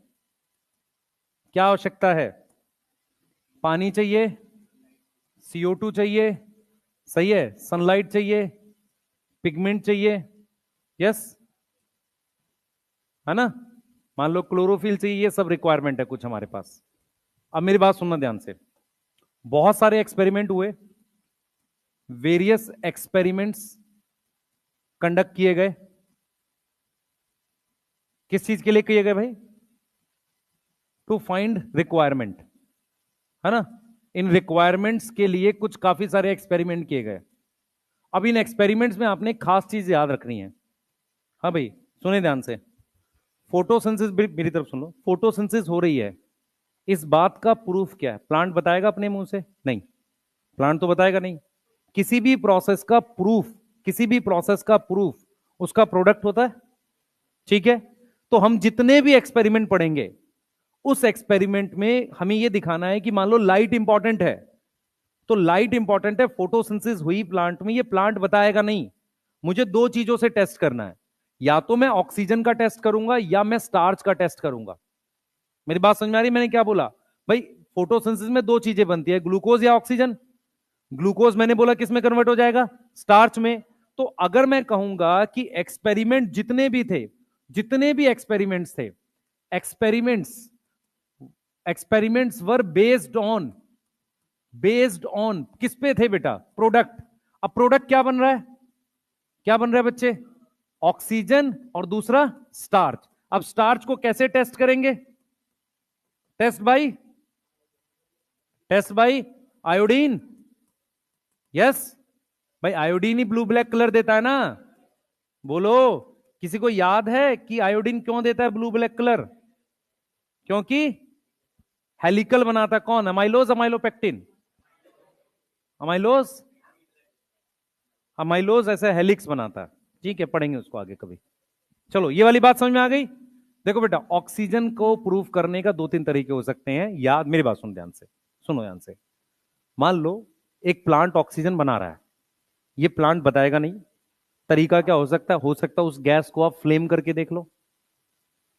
क्या आवश्यकता है? पानी चाहिए, CO2 चाहिए, सही है, सनलाइट चाहिए, पिगमेंट चाहिए, यस, है ना? मान लो क्लोरोफिल चाहिए, ये सब रिक्वायरमेंट है कुछ हमारे पास। अब मेरी बात सुनना ध्यान से, बहुत सारे एक्सपेरिमेंट हुए, वेरियस एक्सपेरिमेंट्स कंडक्ट किए गए। किस चीज के लिए किए गए भाई? To find requirement. है ना। इन रिक्वायरमेंट्स के लिए कुछ काफी सारे एक्सपेरिमेंट किए गए। अब इन एक्सपेरिमेंट्स में आपने एक खास चीज याद रखनी है। हाँ भाई सुने ध्यान से, फोटोसिंथेसिस, मेरी तरफ सुन लो, फोटोसिंथेसिस हो रही है, इस बात का प्रूफ क्या है? प्लांट बताएगा अपने मुंह से? नहीं, प्लांट तो बताएगा नहीं। किसी भी प्रोसेस का प्रूफ, किसी भी प्रोसेस का प्रूफ उसका प्रोडक्ट होता है, ठीक है। तो हम जितने भी एक्सपेरिमेंट पढ़ेंगे, उस एक्सपेरिमेंट में हमें यह दिखाना है कि मान लो लाइट इंपॉर्टेंट है, तो लाइट इंपॉर्टेंट है, फोटोसिंथेसिस हुई प्लांट में, ये प्लांट बताएगा नहीं। मुझे दो चीजों से टेस्ट करना है, या तो मैं ऑक्सीजन का टेस्ट करूंगा या मैं स्टार्च का टेस्ट करूंगा। मेरी बात समझ में आ रही है मैंने क्या बोला? भाई फोटोसिंथेसिस में दो चीजें बनती है, ग्लूकोज या ऑक्सीजन। ग्लूकोज मैंने बोला किस में कन्वर्ट हो जाएगा? स्टार्च में। तो अगर मैं कहूंगा कि एक्सपेरिमेंट जितने भी थे, जितने भी एक्सपेरिमेंट्स थे, experiments experiments were based on किस पे थे बेटा? प्रोडक्ट। अब प्रोडक्ट क्या बन रहा है? क्या बन रहा है बच्चे? ऑक्सीजन और दूसरा स्टार्च। अब स्टार्च को कैसे टेस्ट करेंगे? Test by iodine. यस भाई, आयोडीन ही ब्लू ब्लैक कलर देता है ना। बोलो, किसी को याद है कि आयोडीन क्यों देता है ब्लू ब्लैक कलर? क्योंकि हेलिकल बनाता कौन? Amylose, amylopectin. अमाइलोज, अमाइलोज ऐसा हेलिक्स बनाता है, ठीक है, पढ़ेंगे उसको आगे कभी। चलो ये वाली बात समझ में आ गई। देखो बेटा, ऑक्सीजन को प्रूफ करने का दो तीन तरीके हो सकते हैं, याद, मेरी बात सुनो ध्यान से, सुनो ध्यान से। मान लो एक प्लांट ऑक्सीजन बना रहा है, ये प्लांट बताएगा नहीं। तरीका क्या हो सकता है? हो सकता है उस गैस को आप फ्लेम करके देख लो,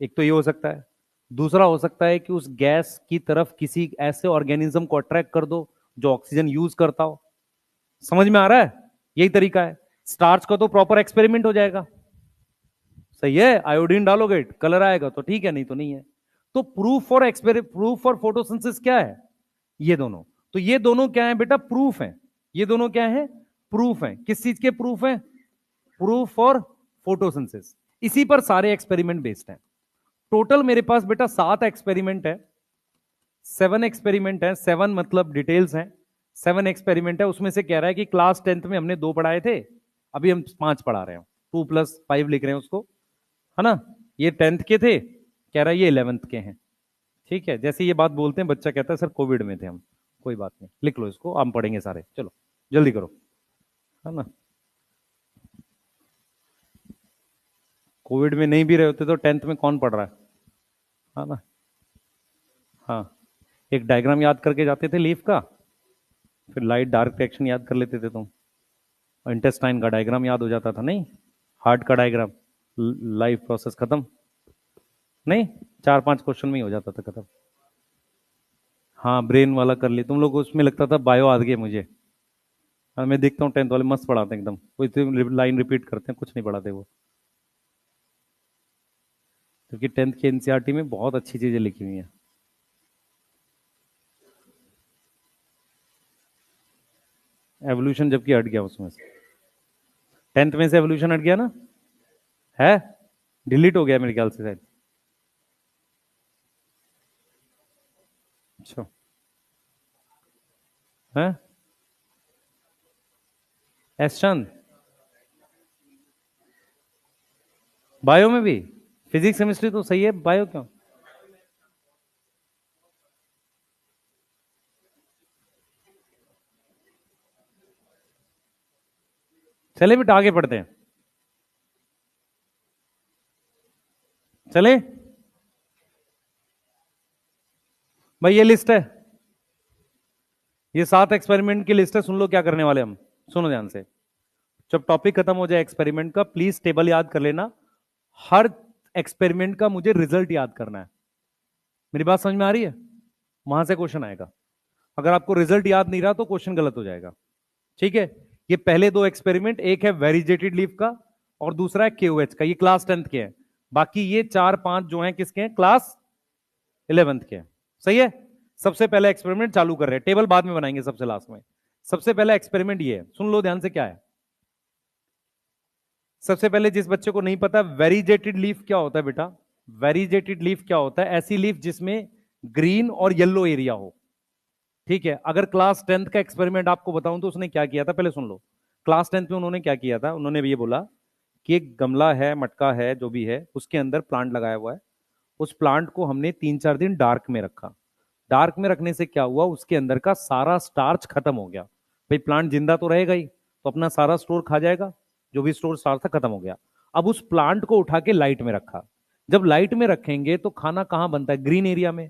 एक तो ये हो सकता है। दूसरा हो सकता है कि उस गैस की तरफ किसी ऐसे ऑर्गेनिज्म को अट्रैक्ट कर दो जो ऑक्सीजन यूज करता हो। समझ में आ रहा है? यही तरीका है। स्टार्च का तो प्रॉपर एक्सपेरिमेंट हो जाएगा, सही है, आयोडीन डालोगे कलर आएगा तो ठीक है, नहीं तो नहीं है। तो प्रूफ फॉर फोटोसिंथेसिस क्या है? ये दोनों। तो ये दोनों क्या है बेटा? प्रूफ है। ये दोनों क्या है? प्रूफ है। किस चीज के प्रूफ है? Proof for photosynthesis. इसी पर सारे एक्सपेरिमेंट बेस्ड हैं। टोटल मेरे पास बेटा 7 एक्सपेरिमेंट है, 7 एक्सपेरिमेंट है, 7 मतलब डिटेल्स हैं, 7 एक्सपेरिमेंट है। उसमें से कह रहा है कि क्लास 10th में हमने 2 पढ़ाए थे, अभी हम 5 पढ़ा रहे हैं, 2+5 लिख रहे हैं उसको, है ना। ये 10th के थे, कह रहा है ये 11th के हैं, ठीक है। जैसे ये बात बोलते हैं बच्चा कहता है सर कोविड में थे हम, कोई बात नहीं, लिख लो इसको, हम पढ़ेंगे सारे, चलो जल्दी करो, है ना। कोविड में नहीं भी रहे होते तो 10th में कौन पढ़ रहा है ना। हाँ, एक डायग्राम याद करके जाते थे लीफ का, फिर लाइट डार्क रिएक्शन याद कर लेते थे तुम, और इंटेस्टाइन का डायग्राम याद हो जाता था, नहीं हार्ट का डायग्राम, लाइफ प्रोसेस खत्म, नहीं 4-5 क्वेश्चन में ही हो जाता था खत्म। हाँ ब्रेन वाला कर ली तुम लोग, उसमें लगता था बायो आ गया मुझे। हाँ, मैं देखता हूँ 10th वाले मस्त पढ़ाते हैं एकदम, कोई लाइन रिपीट करते हैं, कुछ नहीं पढ़ाते वो, क्योंकि 10th के एनसीईआरटी में बहुत अच्छी चीजें लिखी हुई हैं। एवोल्यूशन जबकि हट गया उसमें से, 10th में से एवोल्यूशन हट गया ना, है डिलीट हो गया मेरे ख्याल से शायद। अच्छा है एस चंद, बायो में भी, फिजिक्स केमिस्ट्री तो सही है, बायो क्यों? चले बेटा आगे पढ़ते हैं, चले भाई, ये लिस्ट है, ये 7 एक्सपेरिमेंट की लिस्ट है। सुन लो क्या करने वाले हम, सुनो ध्यान से। जब टॉपिक खत्म हो जाए एक्सपेरिमेंट का, प्लीज टेबल याद कर लेना, हर एक्सपेरिमेंट का मुझे रिजल्ट याद करना है। मेरी बात समझ में आ रही है? वहां से क्वेश्चन आएगा, अगर आपको रिजल्ट याद नहीं रहा तो क्वेश्चन गलत हो जाएगा, ठीक है। ये पहले 2 एक्सपेरिमेंट, एक है वेरिजेटेड लीफ का और दूसरा है केओएच का, ये क्लास 10th के हैं। बाकी ये 4-5 जो हैं किसके हैं? क्लास 11th के हैं, सही है। सबसे पहले एक्सपेरिमेंट चालू कर रहे हैं, टेबल बाद में बनाएंगे सबसे लास्ट में। सबसे पहला एक्सपेरिमेंट ये है, सुन लो ध्यान से क्या है। सबसे पहले जिस बच्चे को नहीं पता, वेरिजेटेड लीफ क्या होता है बेटा? वेरिजेटेड लीफ क्या होता है? ऐसी लीफ जिसमें ग्रीन और येलो एरिया हो, ठीक है, अगर क्लास 10th का एक्सपेरिमेंट आपको बताऊं तो उसने क्या किया था, पहले सुन लो। क्लास 10th में उन्होंने क्या किया था, उन्होंने ये बोला कि एक गमला है, मटका है, जो भी है, उसके अंदर प्लांट लगाया हुआ है। उस प्लांट को हमने 3-4 दिन डार्क में रखा। डार्क में रखने से क्या हुआ, उसके अंदर का सारा स्टार्च खत्म हो गया। भाई प्लांट जिंदा तो रहेगा ही, तो अपना सारा स्टोर खा जाएगा, जो भी स्टोर स्टार्च था खत्म हो गया। अब उस प्लांट को उठा के लाइट में रखा। जब लाइट में रखेंगे तो खाना कहां बनता है, ग्रीन एरिया में।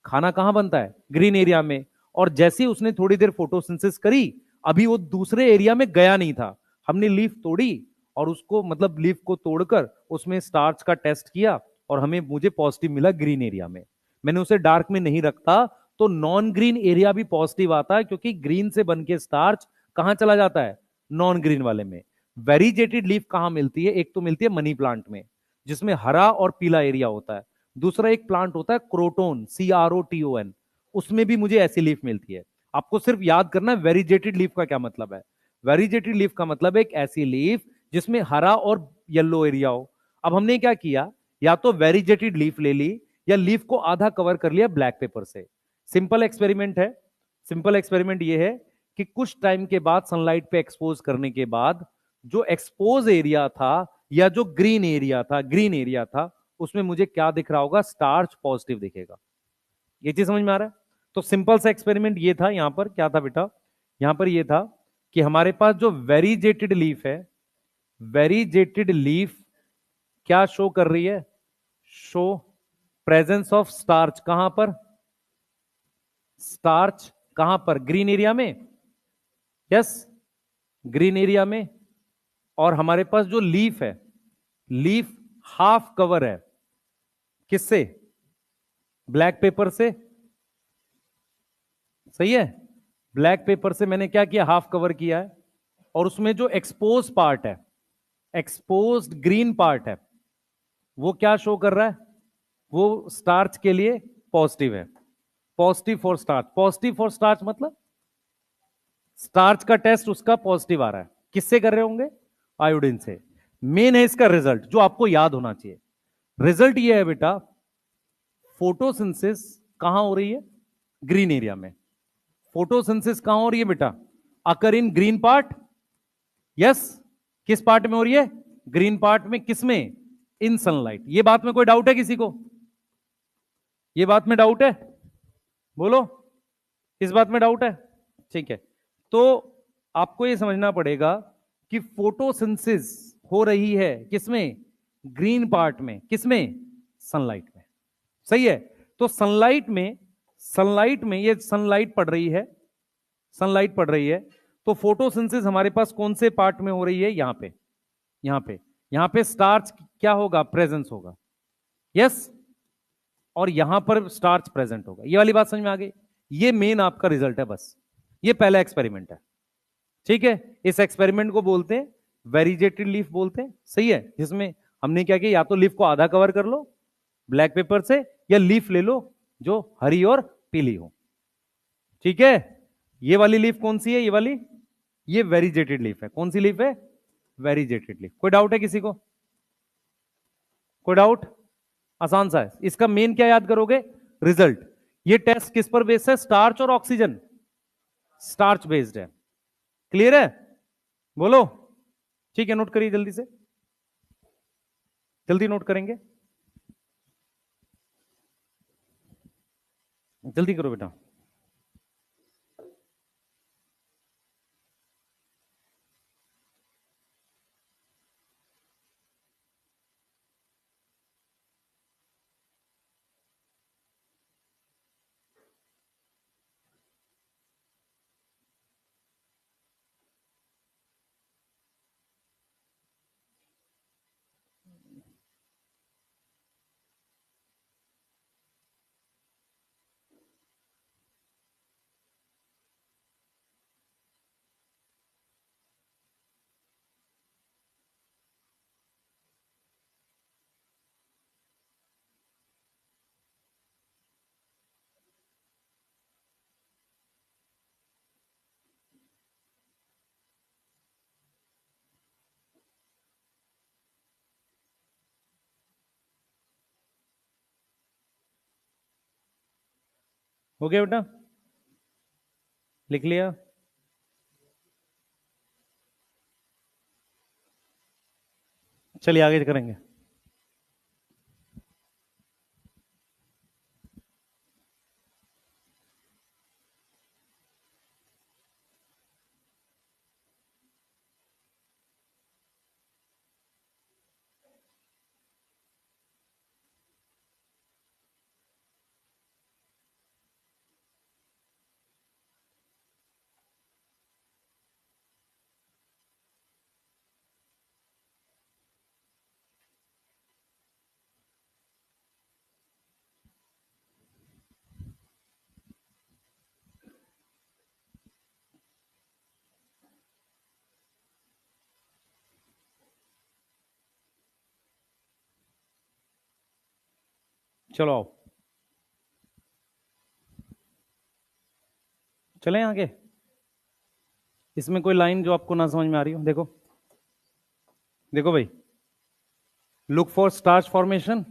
खाना कहां बनता है, ग्रीन एरिया में। और जैसे ही उसने थोड़ी देर फोटोसिंथेसिस करी, अभी वो दूसरे एरिया में गया नहीं था। हमने लीफ तोड़ी और उसको, मतलब लीफ को तोड़कर उसमें स्टार्च का टेस्ट किया, और हमें मुझे पॉजिटिव मिला ग्रीन एरिया में। मैंने उसे डार्क में नहीं रखता तो नॉन ग्रीन एरिया भी पॉजिटिव आता है, क्योंकि ग्रीन से बन के स्टार्च कहां चला जाता है, नॉन ग्रीन वाले में। वेरीजेटेड लीफ कहां मिलती है, एक तो मिलती है मनी प्लांट में, जिसमें हरा और पीला एरिया होता है। दूसरा एक प्लांट होता है क्रोटोन, CROTON, उसमें भी मुझे ऐसी लीफ मिलती है। आपको सिर्फ याद करना है वेरीजेटेड लीफ का क्या मतलब है। वेरीजेटेड लीफ का मतलब एक ऐसी लीफ जिसमें हरा और येलो एरिया हो। अब हमने क्या किया, या तो वेरीजेटेड लीफ ले ली, या लीफ को आधा कवर कर लिया ब्लैक पेपर से। सिंपल एक्सपेरिमेंट है। सिंपल एक्सपेरिमेंट ये है कि कुछ टाइम के बाद सनलाइट पे एक्सपोज करने के बाद जो एक्सपोज एरिया था, या जो ग्रीन एरिया था, उसमें मुझे क्या दिख रहा होगा, स्टार्च पॉजिटिव दिखेगा। ये चीज समझ में आ रहा है। तो सिंपल सा एक्सपेरिमेंट ये था। यहां पर क्या था बेटा, यहां पर ये था कि हमारे पास जो वेरीजेटेड लीफ है, वेरीजेटेड लीफ क्या शो कर रही है, शो प्रेजेंस ऑफ स्टार्च। कहां पर, स्टार्च कहां पर, ग्रीन एरिया में। यस, ग्रीन एरिया में। और हमारे पास जो लीफ है, लीफ हाफ कवर है, किससे, ब्लैक पेपर से। सही है, ब्लैक पेपर से मैंने क्या किया, हाफ कवर किया है। और उसमें जो एक्सपोज पार्ट है, एक्सपोज ग्रीन पार्ट है, वो क्या शो कर रहा है, वो स्टार्च के लिए पॉजिटिव है। Positive for starch, positive for starch मतलब स्टार्च का टेस्ट उसका पॉजिटिव आ रहा है। किससे कर रहे होंगे, आयोडीन से। मेन है इसका रिजल्ट जो आपको याद होना चाहिए। रिजल्ट ये है बेटा, फोटोसिंथेसिस कहां हो रही है, ग्रीन एरिया में। फोटोसिंथेसिस कहां हो रही है बेटा, अकर इन ग्रीन पार्ट। यस, किस पार्ट में हो रही है, ग्रीन पार्ट में। किसमें, इन सनलाइट। ये बात में कोई डाउट है किसी को, ये बात में डाउट है, बोलो, इस बात में डाउट है। ठीक है, तो आपको ये समझना पड़ेगा कि फोटोसिंथेसिस हो रही है किसमें, ग्रीन पार्ट में। किसमें, सनलाइट में। सही है। तो सनलाइट में ये सनलाइट पड़ रही है, सनलाइट पड़ रही है। तो फोटोसिंथेसिस हमारे पास कौन से पार्ट में हो रही है, यहां पे, यहां पे। यहां पे स्टार्च क्या होगा, प्रेजेंस होगा। यस, और यहां पर स्टार्च प्रेजेंट होगा। ये वाली बात समझ में आ गई। ये मेन आपका रिजल्ट है बस। ये पहला एक्सपेरिमेंट है। ठीक है, इस एक्सपेरिमेंट को बोलते हैं वेरीजेटेड लीफ बोलते हैं। सही है, जिसमें हमने क्या किया, या तो लीफ को आधा कवर कर लो ब्लैक पेपर से, या लीफ ले लो जो हरी और पीली हो। ठीक है, ये वाली लीफ कौन सी है, ये वाली, ये वेरीजेटेड लीफ है। कौन सी लीफ है, वेरीजेटेड लीफ। कोई डाउट है किसी को, कोई डाउट। आसान सा है। इसका मेन क्या याद करोगे, रिजल्ट। ये टेस्ट किस पर बेस्ड है, स्टार्च और ऑक्सीजन, स्टार्च बेस्ड है। क्लियर है, बोलो। ठीक है, नोट करिए जल्दी से, जल्दी नोट करेंगे, जल्दी करो बेटा। हो गया बेटा, लिख लिया? चलिए आगे करेंगे। चलो आओ, चलें आगे। इसमें कोई लाइन जो आपको ना समझ में आ रही हो? देखो, देखो भाई, look for starch formation,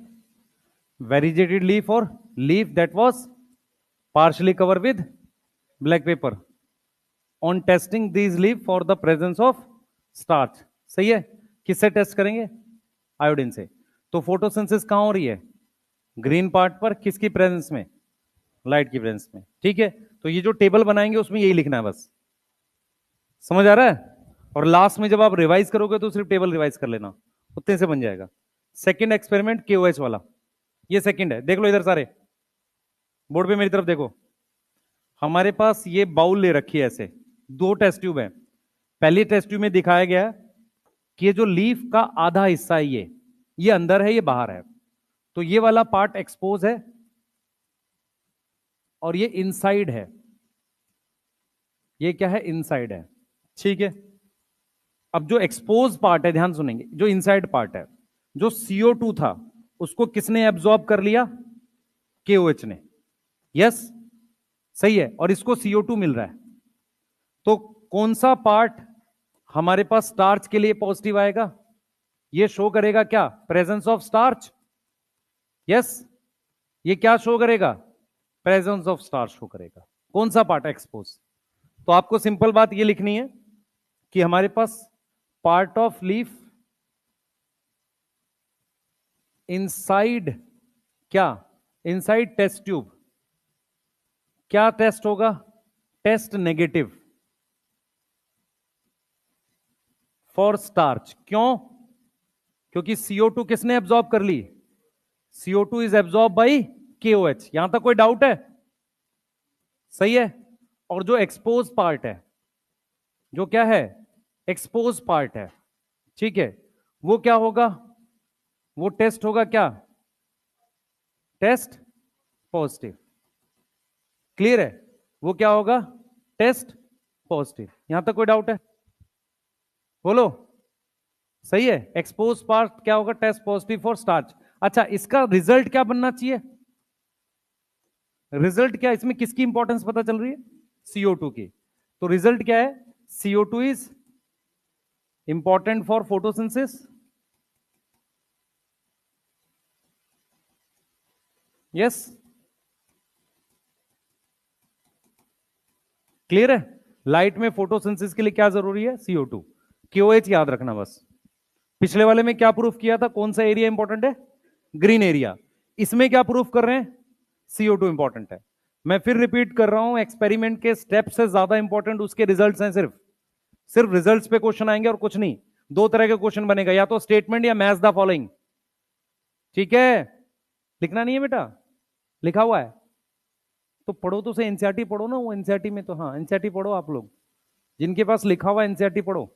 variegated leaf और leaf that was partially covered with black paper. On testing these leaf for the presence of starch. सही है? किससे टेस्ट करेंगे? आयोडीन से। तो फोटोसिंथेसिस कहां हो रही है? ग्रीन पार्ट पर, किसकी प्रेजेंस में? लाइट की प्रेजेंस में। ठीक है, तो ये जो टेबल बनाएंगे उसमें यही लिखना है बस। समझ आ रहा है? और लास्ट में जब आप रिवाइज करोगे तो सिर्फ टेबल रिवाइज कर लेना, उतने से बन जाएगा। सेकंड एक्सपेरिमेंट केओएच वाला, ये सेकंड है। देख लो इधर सारे, बोर्ड पे मेरी तरफ देखो। हमारे पास ये बाउल ले रखी है ऐसे, दो टेस्ट ट्यूब है। पहली टेस्ट ट्यूब में दिखाया गया कि ये जो लीफ का आधा हिस्सा है, ये अंदर है, ये बाहर है। तो ये वाला पार्ट एक्सपोज है और ये इनसाइड है। ये क्या है? इनसाइड है। ठीक है, अब जो एक्सपोज पार्ट है, ध्यान सुनेंगे, जो इनसाइड पार्ट है, जो CO2 था उसको किसने एब्जॉर्ब कर लिया? KOH ने। यस, सही है, और इसको CO2 मिल रहा है। तो कौन सा पार्ट हमारे पास स्टार्च के लिए पॉजिटिव आएगा? ये शो करेगा क्या? Presence of starch. यस, ये क्या शो करेगा? प्रेजेंस ऑफ स्टार्च शो करेगा। कौन सा पार्ट एक्सपोज? तो आपको सिंपल बात ये लिखनी है कि हमारे पास पार्ट ऑफ लीफ इनसाइड, क्या? Inside test tube. क्या टेस्ट होगा? Test negative for starch. क्यों? क्योंकि CO2 किसने एब्जॉर्ब कर ली? CO2 is absorb by KOH। यहां तक कोई डाउट है? सही है। और जो एक्सपोज पार्ट है, जो क्या है? एक्सपोज पार्ट है, ठीक है, वो क्या होगा? वो टेस्ट होगा क्या? Test positive. क्लियर है? वो क्या होगा? Test positive. यहां तक कोई डाउट है? बोलो। सही है, एक्सपोज पार्ट क्या होगा? Test positive for starch. अच्छा, इसका रिजल्ट क्या बनना चाहिए? रिजल्ट क्या, इसमें किसकी इंपॉर्टेंस पता चल रही है? CO2 की। तो रिजल्ट क्या है? CO2 is important for photosynthesis. Yes, clear है? लाइट में फोटोसिंथेसिस के लिए क्या जरूरी है? CO2। KOH याद रखना बस। पिछले वाले में क्या प्रूफ किया था? कौन सा एरिया इंपॉर्टेंट है? Green area. इसमें क्या प्रूफ कर रहे हैं? CO2 इंपॉर्टेंट है। मैं फिर रिपीट कर रहा हूं, एक्सपेरिमेंट के स्टेप से ज्यादा इंपॉर्टेंट उसके रिजल्ट्स हैं। सिर्फ सिर्फ रिजल्ट्स पे क्वेश्चन आएंगे और कुछ नहीं। दो तरह के क्वेश्चन बनेगा, या तो स्टेटमेंट या मैच द फॉलोइंग। ठीक है, लिखना नहीं है बेटा, लिखा हुआ है तो पढ़ो। तो से एनसीईआरटी पढ़ो ना, वो एनसीईआरटी में तो, हाँ एनसीईआरटी पढ़ो आप लोग, जिनके पास लिखा हुआ एनसीईआरटी पढ़ो।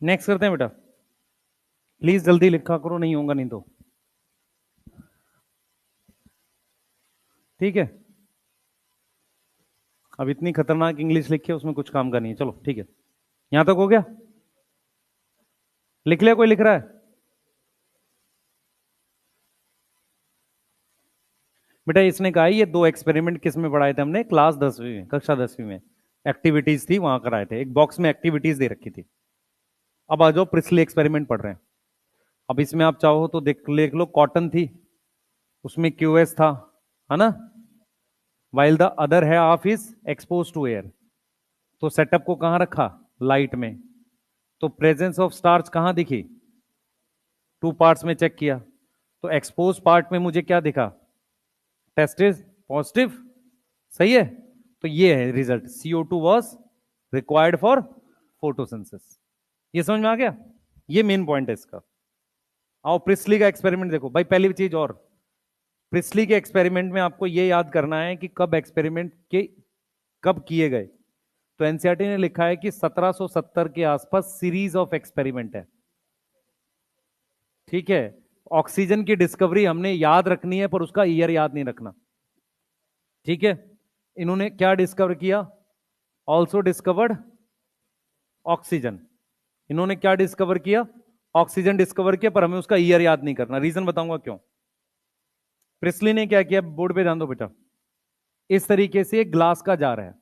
नेक्स्ट करते हैं बेटा, प्लीज जल्दी लिखा करो, नहीं होगा नहीं तो। ठीक है, अब इतनी खतरनाक इंग्लिश लिखी है उसमें कुछ काम का नहीं है। चलो ठीक है, यहां तक हो गया। लिख लिया, कोई लिख रहा है? बेटा इसने कहा ये दो एक्सपेरिमेंट किस में पढ़ाए थे हमने? क्लास 10वीं में, कक्षा 10वीं में एक्टिविटीज थी वहां कराए थे। एक बॉक्स में एक्टिविटीज दे रखी थी। अब आ जाओ, प्रिस्ली एक्सपेरिमेंट पढ़ रहे हैं। अब इसमें आप चाहो तो देख लिख लो, कॉटन थी, उसमें क्यूएस था, है ना, वाइल द अदर है half is expose to air. तो सेटअप को कहां रखा? लाइट में। तो प्रेजेंस ऑफ स्टार्च कहां दिखी? टू पार्ट्स में चेक किया, तो एक्सपोज पार्ट में मुझे क्या दिखा? टेस्ट इज पॉजिटिव, सही है। तो ये है result, CO2 was required for photosynthesis. ये समझ में आ गया? ये मेन पॉइंट है इसका। आओ प्रिस्ली का एक्सपेरिमेंट देखो भाई। पहली चीज और, प्रिस्ली के एक्सपेरिमेंट में आपको ये याद करना है कि कब एक्सपेरिमेंट के कब किए गए। तो एनसीईआरटी ने लिखा है कि 1770 के आसपास सीरीज ऑफ एक्सपेरिमेंट है। ठीक है, ऑक्सीजन की डिस्कवरी हमने याद रखनी है पर उसका ईयर याद नहीं रखना। ठीक है, इन्होंने क्या डिस्कवर किया? Also discovered oxygen. इन्होंने क्या डिस्कवर किया? ऑक्सीजन डिस्कवर किया, पर हमें उसका ईयर याद नहीं करना। रीजन बताऊंगा क्यों। प्रिस्ली ने क्या किया, बोर्ड पे ध्यान दो बेटा। इस तरीके से एक ग्लास का जार है।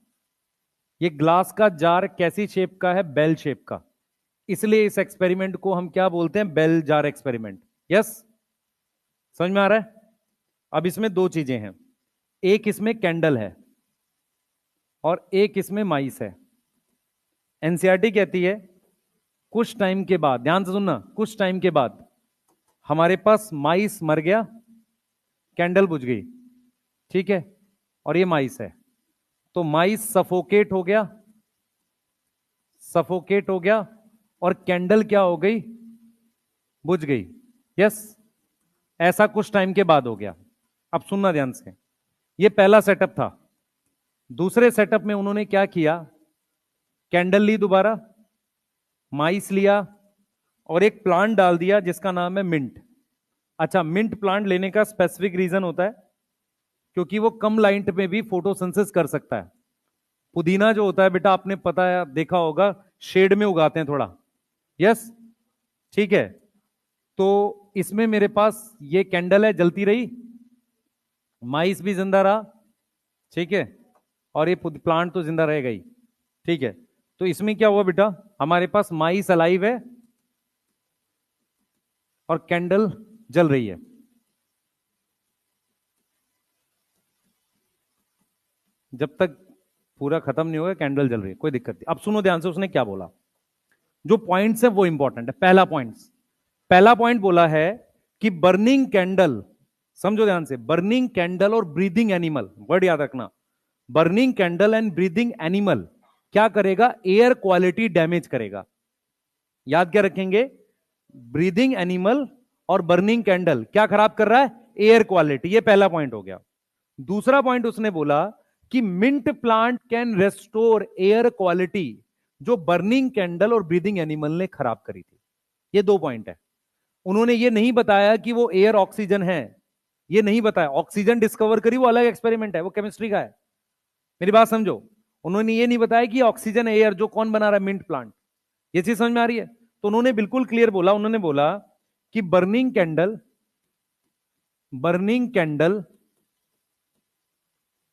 ये ग्लास का जार कैसी शेप का है? बेल शेप का। इसलिए इस एक्सपेरिमेंट को हम क्या बोलते हैं? Bell jar experiment. यस, समझ में आ रहा है? अब इसमें दो चीजें हैं, एक इसमें कैंडल है और एक इसमें माइस है। एनसीईआरटी कहती है कुछ टाइम के बाद, ध्यान से सुनना, कुछ टाइम के बाद हमारे पास माइस मर गया, कैंडल बुझ गई। ठीक है, और ये माइस है, तो माइस सफोकेट हो गया, सफोकेट हो गया, और कैंडल क्या हो गई? बुझ गई। यस, ऐसा कुछ टाइम के बाद हो गया। अब सुनना ध्यान से, ये पहला सेटअप था। दूसरे सेटअप में उन्होंने क्या किया? कैंडल ली दोबारा, माइस लिया, और एक प्लांट डाल दिया जिसका नाम है मिंट। अच्छा, मिंट प्लांट लेने का स्पेसिफिक रीजन होता है क्योंकि वो कम लाइट में भी फोटोसिंथेसिस कर सकता है। पुदीना जो होता है बेटा, आपने पता है, देखा होगा, शेड में उगाते हैं थोड़ा। यस, ठीक है। तो इसमें मेरे पास ये कैंडल है, जलती रही, माइस भी जिंदा रहा, ठीक है, और ये प्लांट तो जिंदा रहेगा ही। ठीक है, तो इसमें क्या हुआ बेटा, हमारे पास माइस अलाइव है और कैंडल जल रही है। जब तक पूरा खत्म नहीं होगा कैंडल जल रही है, कोई दिक्कत नहीं। अब सुनो ध्यान से, उसने क्या बोला, जो पॉइंट्स है वो इंपॉर्टेंट है। पहला पॉइंट बोला है कि बर्निंग कैंडल, समझो ध्यान से, बर्निंग कैंडल और ब्रीदिंग एनिमल, वर्ड याद रखना, burning candle and breathing animal क्या करेगा? एयर क्वालिटी डैमेज करेगा। याद क्या रखेंगे? ब्रीदिंग एनिमल और बर्निंग कैंडल क्या खराब कर रहा है? Air quality. ये पहला पॉइंट हो गया। दूसरा पॉइंट उसने बोला कि mint plant can restore air quality, जो बर्निंग कैंडल और ब्रीदिंग एनिमल ने खराब करी थी। ये दो पॉइंट है। उन्होंने ये नहीं बताया कि वो एयर ऑक्सीजन है, ये नहीं बताया। ऑक्सीजन डिस्कवर करी वो अलग एक्सपेरिमेंट है, वो केमिस्ट्री का है। मेरी बात समझो, उन्होंने ये नहीं बताया कि ऑक्सीजन एयर जो कौन बना रहा है? Mint plant. ये चीज समझ में आ रही है? तो उन्होंने बिल्कुल क्लियर बोला, उन्होंने बोला कि burning candle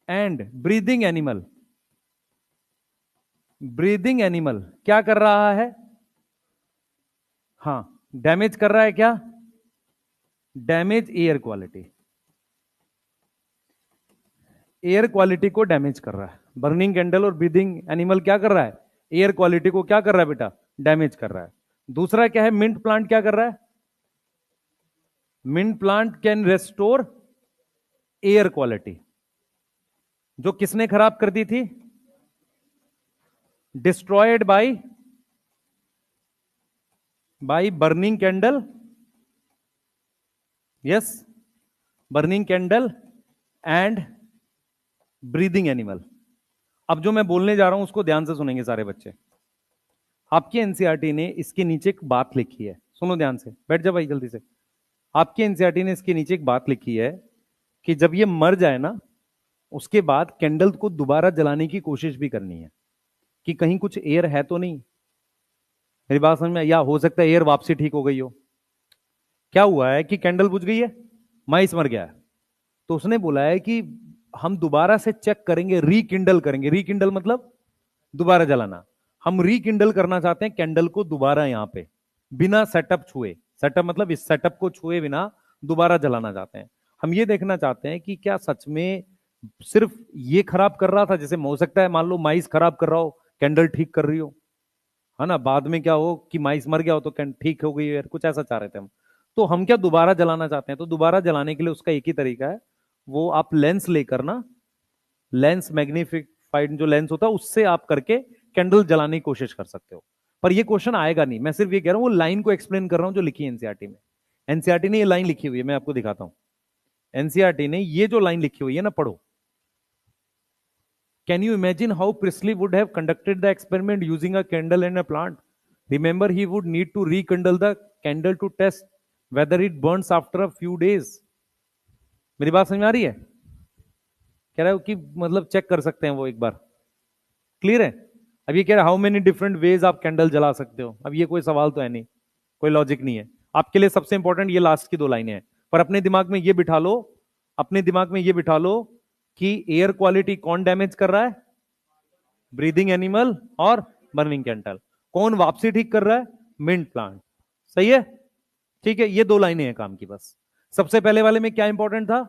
and breathing animal क्या कर रहा है? हां, डैमेज कर रहा है। क्या damage? Air quality. Air quality को डैमेज कर रहा है। बर्निंग कैंडल और ब्रीदिंग एनिमल क्या कर रहा है? एयर क्वालिटी को क्या कर रहा है बेटा? डैमेज कर रहा है। दूसरा क्या है? मिंट प्लांट क्या कर रहा है? Mint plant can restore air quality, जो किसने खराब कर दी थी? Destroyed by burning candle. Yes, burning candle and breathing animal. अब जो मैं बोलने जा रहा हूं उसको ध्यान से सुनेंगे सारे बच्चे। आपके एनसीईआरटी ने इसके नीचे एक बात लिखी है, सुनो ध्यान से, बैठ जा भाई जल्दी से। आपके एनसीईआरटी ने इसके नीचे एक बात लिखी है कि जब ये मर जाए ना, उसके बाद कैंडल को दोबारा जलाने की कोशिश भी करनी है कि कहीं कुछ एयर है तो नहीं। मेरी बात समझ में, या हो सकता है एयर वापसी ठीक हो गई हो। क्या हुआ है कि कैंडल बुझ गई है, माइस मर गया है, तो उसने बोला है कि हम दोबारा से चेक करेंगे, रीकिंडल करेंगे। रीकिंडल मतलब दोबारा जलाना। हम रीकिंडल करना चाहते हैं कैंडल को दोबारा यहां पे, बिना सेटअप छुए। सेटअप मतलब इस सेटअप को छुए बिना दोबारा जलाना चाहते हैं। हम ये देखना चाहते हैं कि क्या सच में सिर्फ ये खराब कर रहा था, जैसे हो सकता है मान लो माइस खराब कर रहा हो, कैंडल ठीक कर रही हो, है ना, बाद में क्या हो कि माइस मर गया हो तो ठीक हो गई यार, कुछ ऐसा चाह रहे थे हम। तो हम क्या दोबारा जलाना चाहते हैं, तो दोबारा जलाने के लिए उसका एक ही तरीका है, वो आप लेंस लेकर ना, लेंस मैग्निफाइड जो लेंस होता है उससे आप करके कैंडल जलाने की कोशिश कर सकते हो। पर ये क्वेश्चन आएगा नहीं, मैं सिर्फ ये कह रहा हूं, वो लाइन को एक्सप्लेन कर रहा हूं जो लिखी है एनसीईआरटी में। एनसीईआरटी ने ये लाइन लिखी हुई है, मैं आपको दिखाता हूं। एनसीईआरटी ने ये जो लाइन लिखी हुई है ना, पढ़ो। Can you imagine how Priestley would have conducted the experiment using a candle and a plant? Remember, he would need to rekindle the candle to test whether it burns after a few days. मेरी बात समझ में आ रही है? कह रहा है कि मतलब चेक कर सकते हैं वो एक बार। क्लियर है? अब ये कह रहा है हाउ मेनी डिफरेंट वेज आप कैंडल जला सकते हो। अब ये कोई सवाल तो है नहीं, कोई लॉजिक नहीं है। आपके लिए सबसे इंपॉर्टेंट ये लास्ट की दो लाइनें हैं, पर अपने दिमाग में ये बिठा लो, अपने दिमाग में ये बिठा लो कि एयर क्वालिटी कौन डैमेज कर रहा है? ब्रीदिंग एनिमल और बर्निंग कैंडल। कौन वापसी ठीक कर रहा है? Mint plant. सही है? ठीक है, ये दो लाइनें हैं काम की बस। सबसे पहले वाले में क्या इंपॉर्टेंट था?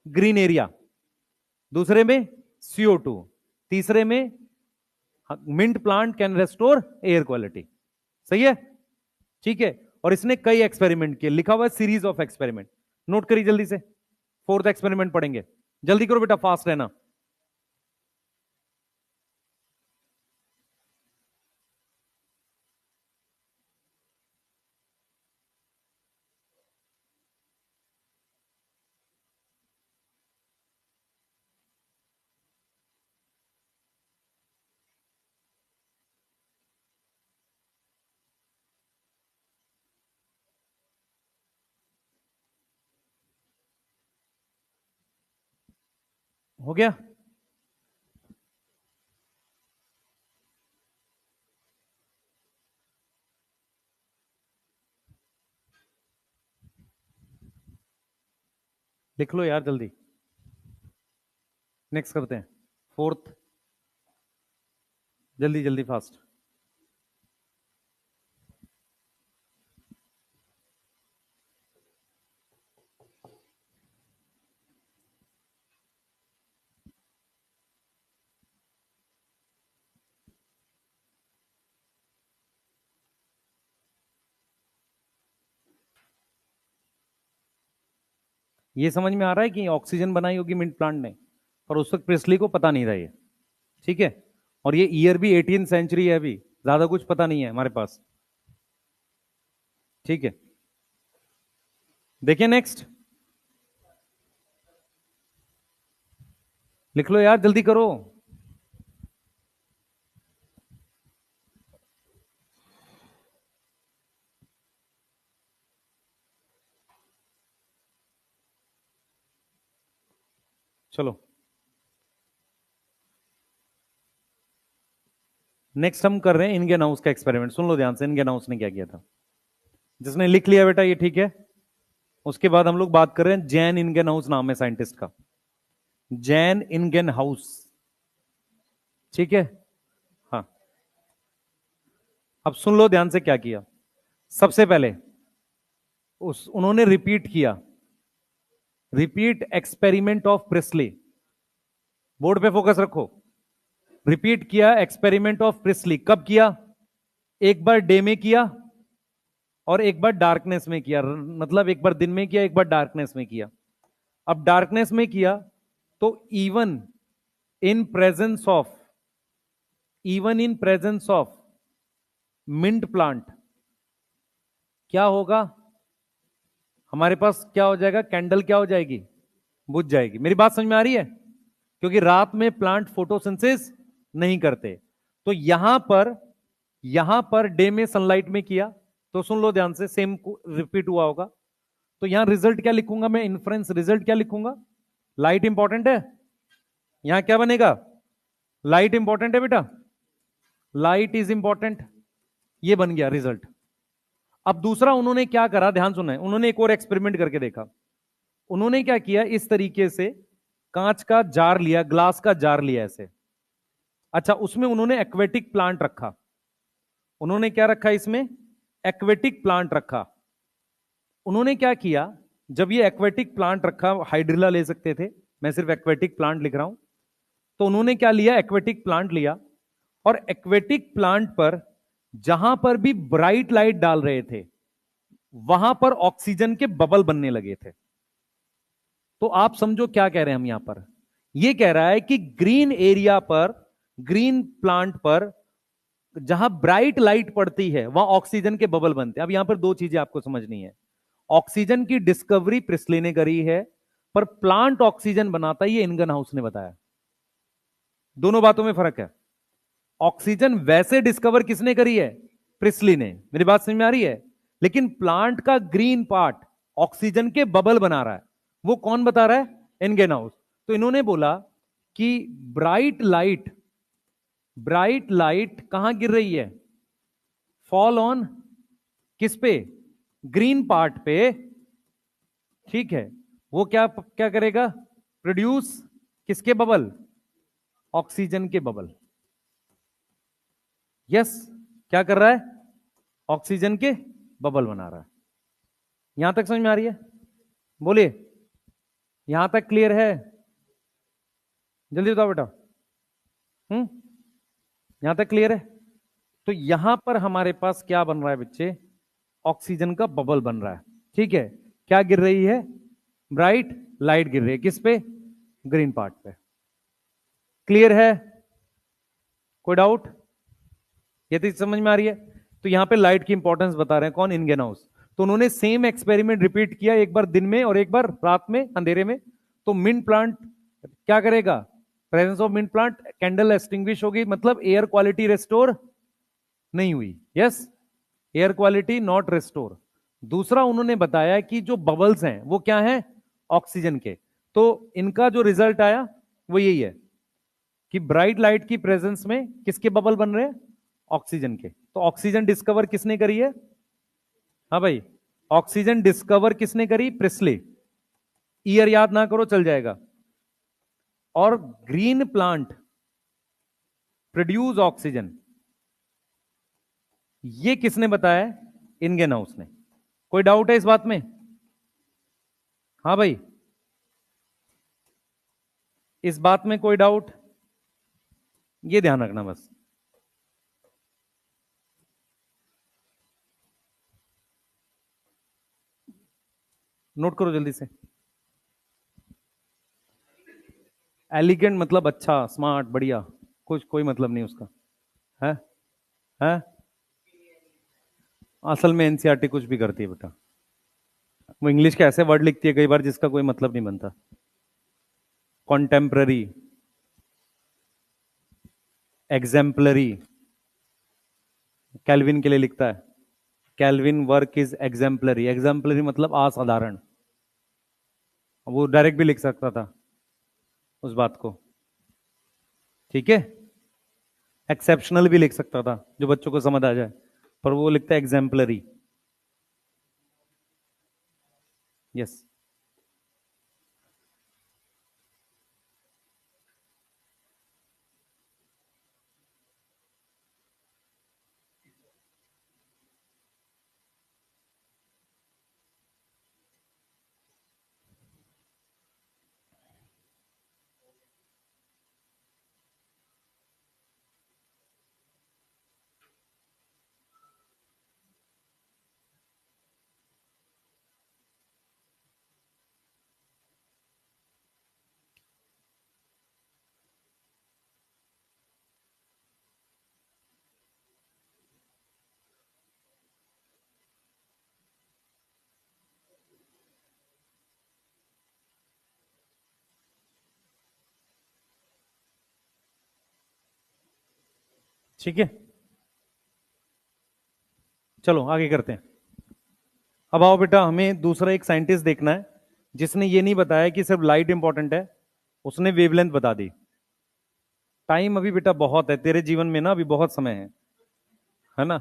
Green area. दूसरे में CO2। तीसरे में mint plant can restore air quality. सही है? ठीक है। और इसने कई एक्सपेरिमेंट किए, लिखा हुआ है सीरीज ऑफ एक्सपेरिमेंट। नोट करिए जल्दी से, फोर्थ एक्सपेरिमेंट पढ़ेंगे। जल्दी करो बेटा, फास्ट रहना। हो गया? लिख लो यार जल्दी, नेक्स्ट करते हैं फोर्थ। जल्दी जल्दी फास्ट। ये समझ में आ रहा है कि ऑक्सीजन बनाई होगी मिंट प्लांट ने, पर उस वक्त प्रिस्ली को पता नहीं था ये। ठीक है? और ये ईयर भी 18th सेंचुरी है, अभी ज्यादा कुछ पता नहीं है हमारे पास। ठीक है, देखिए नेक्स्ट। लिख लो यार जल्दी करो। चलो नेक्स्ट हम कर रहे हैं इनगेन हाउस का एक्सपेरिमेंट। सुन लो ध्यान से, इनगेन हाउस ने क्या किया था। जिसने लिख लिया बेटा ये ठीक है। उसके बाद हम लोग बात कर रहे हैं, जैन इनगेन हाउस नाम है साइंटिस्ट का, जैन इनगेन हाउस। ठीक है? हाँ, अब सुन लो ध्यान से क्या किया। सबसे पहले उन्होंने रिपीट किया, repeat experiment of priestly. Board पे फोकस रखो। रिपीट किया एक्सपेरिमेंट ऑफ प्रिस्ली। कब किया? एक बार डे में किया और एक बार डार्कनेस में किया, मतलब एक बार दिन में किया, एक बार डार्कनेस में किया। अब डार्कनेस में किया तो even in presence of, even in presence of mint plant क्या होगा? हमारे पास क्या हो जाएगा? कैंडल क्या हो जाएगी? बुझ जाएगी। मेरी बात समझ में आ रही है? क्योंकि रात में प्लांट फोटोसिंथेसिस नहीं करते। तो यहां पर यहां पर डे में सनलाइट में किया, तो सुन लो ध्यान से, सेम रिपीट हुआ होगा। तो यहां रिजल्ट क्या लिखूंगा मैं, इन्फ्रेंस रिजल्ट क्या लिखूंगा, लाइट इंपॉर्टेंट है, यहां क्या बनेगा, लाइट इंपॉर्टेंट है बेटा, लाइट इज इंपॉर्टेंट, ये बन गया रिजल्ट। अब दूसरा उन्होंने क्या करा, ध्यान सुना है, उन्होंने एक और एक्सपेरिमेंट करके देखा। उन्होंने क्या किया, इस तरीके से कांच का जार लिया, ग्लास का जार लिया ऐसे। अच्छा, उसमें उन्होंने एक्वेटिक प्लांट रखा। उन्होंने क्या रखा इसमें, एक्वेटिक प्लांट रखा। उन्होंने क्या किया, जब ये एक्वेटिक प्लांट रखा, हाइड्रिला ले सकते थे, मैं सिर्फ एक्वेटिक प्लांट लिख रहा हूं। तो उन्होंने क्या लिया, एक्वेटिक प्लांट लिया, और एक्वेटिक प्लांट पर जहां पर भी ब्राइट लाइट डाल रहे थे, वहां पर ऑक्सीजन के बबल बनने लगे थे। तो आप समझो क्या कह रहे हैं हम यहां पर, यह कह रहा है कि ग्रीन एरिया पर, ग्रीन प्लांट पर जहां ब्राइट लाइट पड़ती है, वहां ऑक्सीजन के बबल बनते हैं। अब यहां पर दो चीजें आपको समझनी है, ऑक्सीजन की डिस्कवरी प्रिस्ली ने करी है, पर प्लांट ऑक्सीजन बनाता है ये इंगनहाउस ने बताया। दोनों बातों में फर्क है। ऑक्सीजन वैसे डिस्कवर किसने करी है, प्रिस्ली ने, मेरी बात समझ में आ रही है, लेकिन प्लांट का ग्रीन पार्ट ऑक्सीजन के बबल बना रहा है, वो कौन बता रहा है, इंगेनहाउस। तो इन्होंने बोला कि ब्राइट लाइट, ब्राइट लाइट कहां गिर रही है, फॉल ऑन किस पे, ग्रीन पार्ट पे, ठीक है, वो क्या क्या करेगा, प्रोड्यूस किसके बबल, ऑक्सीजन के बबल। यस, क्या कर रहा है, ऑक्सीजन के बबल बना रहा है। यहां तक समझ में आ रही है, बोलिए, यहां तक क्लियर है, जल्दी बताओ बेटा। यहां तक क्लियर है। तो यहां पर हमारे पास क्या बन रहा है बच्चे, ऑक्सीजन का बबल बन रहा है, ठीक है। क्या गिर रही है, ब्राइट लाइट गिर रही है, किस पे, ग्रीन पार्ट पे। क्लियर है, कोई डाउट, ये तो समझ में आ रही है। तो यहां पे लाइट की इंपॉर्टेंस बता रहे हैं कौन, इंगेनहाउस। तो उन्होंने सेम एक्सपेरिमेंट रिपीट किया, एक बार दिन में और एक बार रात में अंधेरे में। तो मिंट प्लांट क्या करेगा, presence of mint plant, candle extinguish होगी, मतलब एयर क्वालिटी रेस्टोर नहीं हुई। Yes, air quality not restore. दूसरा उन्होंने बताया कि जो बबल्स हैं वो क्या हैं, ऑक्सीजन के। तो इनका जो रिजल्ट आया वो यही है कि ब्राइट लाइट की प्रेजेंस में किसके बबल बन रहे हैं, ऑक्सीजन के। तो ऑक्सीजन डिस्कवर किसने करी है, हाँ भाई, ऑक्सीजन डिस्कवर किसने करी, प्रिस्ली। ईयर याद ना करो, चल जाएगा। और ग्रीन प्लांट प्रोड्यूस ऑक्सीजन, ये किसने बताया, इंगेनहाउस ने। कोई डाउट है इस बात में, हाँ भाई, इस बात में कोई डाउट, ये ध्यान रखना बस। नोट करो जल्दी से। एलिगेंट मतलब अच्छा, स्मार्ट, बढ़िया, कुछ कोई मतलब नहीं उसका, है, है। असल में एनसीईआरटी कुछ भी करती है बेटा, वो इंग्लिश के ऐसे वर्ड लिखती है कई बार जिसका कोई मतलब नहीं बनता। कॉन्टेम्प्ररी, एग्जेम्पलरी, कैल्विन के लिए लिखता है, Calvin work is exemplary. Exemplary मतलब असाधारण, वो डायरेक्ट भी लिख सकता था उस बात को, ठीक है। एक्सेप्शनल भी लिख सकता था जो बच्चों को समझ आ जाए, पर वो लिखता है एग्जेम्पलरी। यस, ठीक है। चलो आगे करते हैं। अब आओ बेटा, हमें दूसरा एक साइंटिस्ट देखना है जिसने ये नहीं बताया कि सिर्फ लाइट इंपॉर्टेंट है, उसने वेवलेंथ बता दी। टाइम अभी बेटा बहुत है तेरे जीवन में ना, अभी बहुत समय है ना।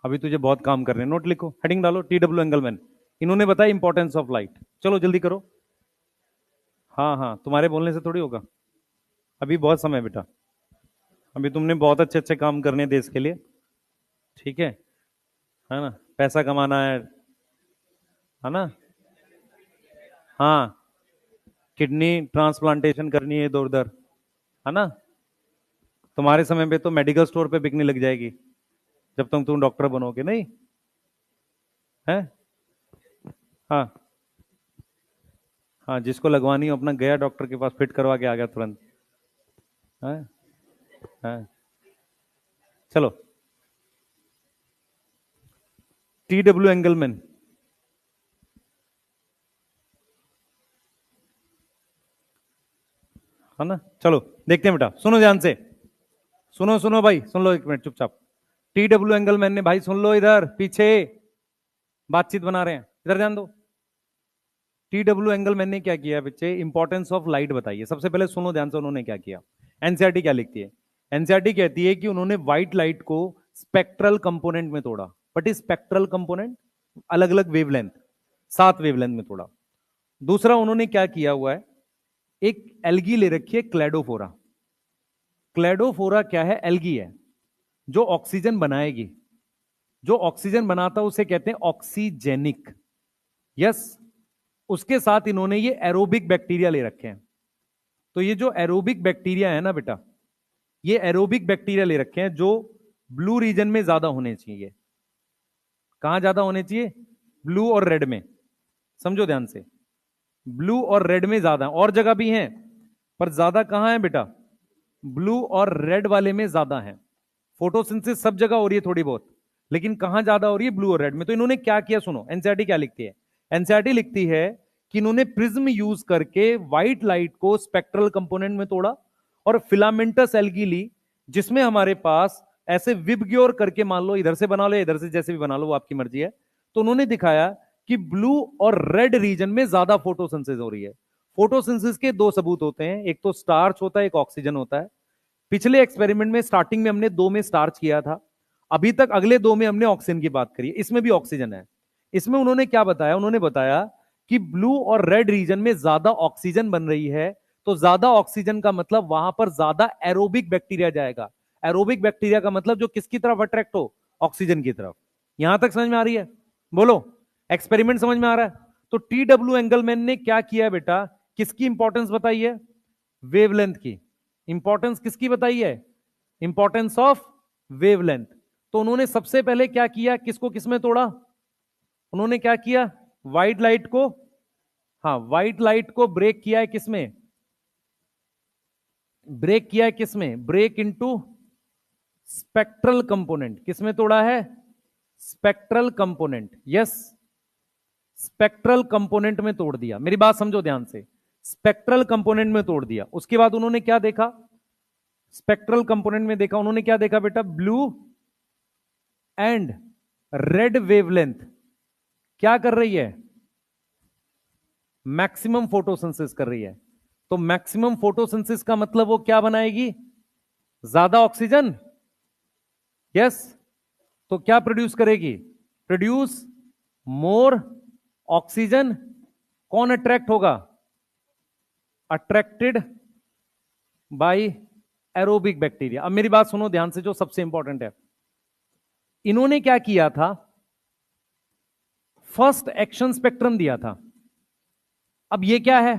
अभी तुझे बहुत काम करने हैं। नोट लिखो, हेडिंग डालो, TW एंगलमैन। इन्होंने बताया इंपॉर्टेंस ऑफ लाइट। चलो जल्दी करो। हाँ हाँ, तुम्हारे बोलने से थोड़ी होगा, अभी बहुत समय है बेटा। अभी तुमने बहुत अच्छे अच्छे काम करने हैं देश के लिए, ठीक है ना। पैसा कमाना है ना। हाँ, किडनी ट्रांसप्लांटेशन करनी है इधर उधर, है ना। तुम्हारे समय पे तो मेडिकल स्टोर पे बिकने लग जाएगी जब तुम डॉक्टर बनोगे, नहीं है। हाँ हाँ, जिसको लगवानी हो अपना गया डॉक्टर के पास, फिट करवा के आ गया तुरंत। है है। चलो, TW एंगलमैन, है ना। चलो देखते हैं बेटा, सुनो ध्यान से। सुनो सुनो भाई, सुन लो एक मिनट चुपचाप। TW एंगलमैन ने, भाई सुन लो, इधर पीछे बातचीत बना रहे हैं, इधर ध्यान दो। TW एंगलमैन ने क्या किया बच्चे, इंपॉर्टेंस ऑफ लाइट बताइए। सबसे पहले सुनो ध्यान से, उन्होंने क्या किया। एनसीईआरटी क्या लिखती है? एनसीईआरटी कहती है कि उन्होंने व्हाइट लाइट को स्पेक्ट्रल कंपोनेंट में तोड़ा। बट इज स्पेक्ट्रल कंपोनेंट, अलग अलग वेवलेंथ, 7 वेवलेंथ में तोड़ा। दूसरा उन्होंने क्या किया हुआ है, एक एल्गी ले रखी है, क्लेडोफोरा। क्लेडोफोरा क्या है? एल्गी है जो ऑक्सीजन बनाएगी। जो ऑक्सीजन बनाता है उसे कहते हैं ऑक्सीजेनिक। यस। उसके साथ इन्होंने ये एरोबिक बैक्टीरिया ले रखे हैं। तो ये जो एरोबिक बैक्टीरिया है ना बेटा, ये एरोबिक बैक्टीरिया ले रखे हैं जो ब्लू रीजन में ज्यादा होने चाहिए। कहां ज्यादा होने चाहिए? ब्लू और रेड में। समझो ध्यान से, ब्लू और रेड में ज्यादा, और जगह भी हैं पर ज्यादा कहां है बेटा? ब्लू और रेड वाले में ज्यादा है। फोटोसिंथेसिस सब जगह हो रही है थोड़ी बहुत, लेकिन कहां ज्यादा हो रही है? ब्लू और रेड में। तो इन्होंने क्या किया सुनो, एनसीईआरटी क्या लिखती है। एनसीईआरटी लिखती है कि इन्होंने प्रिज्म यूज करके व्हाइट लाइट को स्पेक्ट्रल कंपोनेंट में तोड़ा और फिलामेंटस एल्गी ली, जिसमें हमारे पास ऐसे विबग्योर करके, मान लो इधर से बना लो इधर से, जैसे भी बना लो वो आपकी मर्जी है। तो उन्होंने दिखाया कि ब्लू और रेड रीजन में ज्यादा फोटोसिंथेसिस हो रही है। फोटोसिंथेसिस के 2 सबूत होते हैं, एक तो स्टार्च होता है, एक ऑक्सीजन होता है। पिछले एक्सपेरिमेंट में स्टार्टिंग में हमने 2 में स्टार्च किया था, अभी तक अगले 2 में हमने ऑक्सीजन की बात करी है, इसमें भी ऑक्सीजन है। इसमें उन्होंने क्या बताया, उन्होंने बताया कि ब्लू और रेड रीजन में ज्यादा ऑक्सीजन बन रही है। तो ज्यादा ऑक्सीजन का मतलब वहां पर ज्यादा एरोबिक बैक्टीरिया जाएगा। एरोबिक बैक्टीरिया का मतलब जो किसकी तरफ अट्रैक्ट हो? ऑक्सीजन की तरफ। यहां तक समझ में आ रही है? बोलो, एक्सपेरिमेंट समझ में आ रहा है? तो TW एंगलमैन ने क्या किया बेटा, किसकी इंपॉर्टेंस बताई है? वेवलेंथ की। इंपॉर्टेंस किसकी बताई है? Importance of wavelength. तो उन्होंने सबसे पहले क्या किया, किसको किसमें तोड़ा? उन्होंने क्या किया? व्हाइट लाइट को, हाँ व्हाइट लाइट को ब्रेक किया है किसमें? ब्रेक किया है किसमें? Break into spectral component. किसमें तोड़ा है? Spectral component. Yes, spectral component में तोड़ दिया। मेरी बात समझो ध्यान से, स्पेक्ट्रल कंपोनेंट में तोड़ दिया। उसके बाद उन्होंने क्या देखा? स्पेक्ट्रल कंपोनेंट में देखा, उन्होंने क्या देखा बेटा? ब्लू एंड रेड वेवलेंथ क्या कर रही है? मैक्सिमम फोटोसिंथेसिस कर रही है। तो मैक्सिमम फोटोसिंथेसिस का मतलब वो क्या बनाएगी? ज्यादा ऑक्सीजन। यस। तो क्या प्रोड्यूस करेगी? Produce more oxygen. कौन अट्रैक्ट होगा? Attracted by aerobic bacteria. अब मेरी बात सुनो ध्यान से, जो सबसे इंपॉर्टेंट है, इन्होंने क्या किया था? फर्स्ट एक्शन स्पेक्ट्रम दिया था। अब ये क्या है?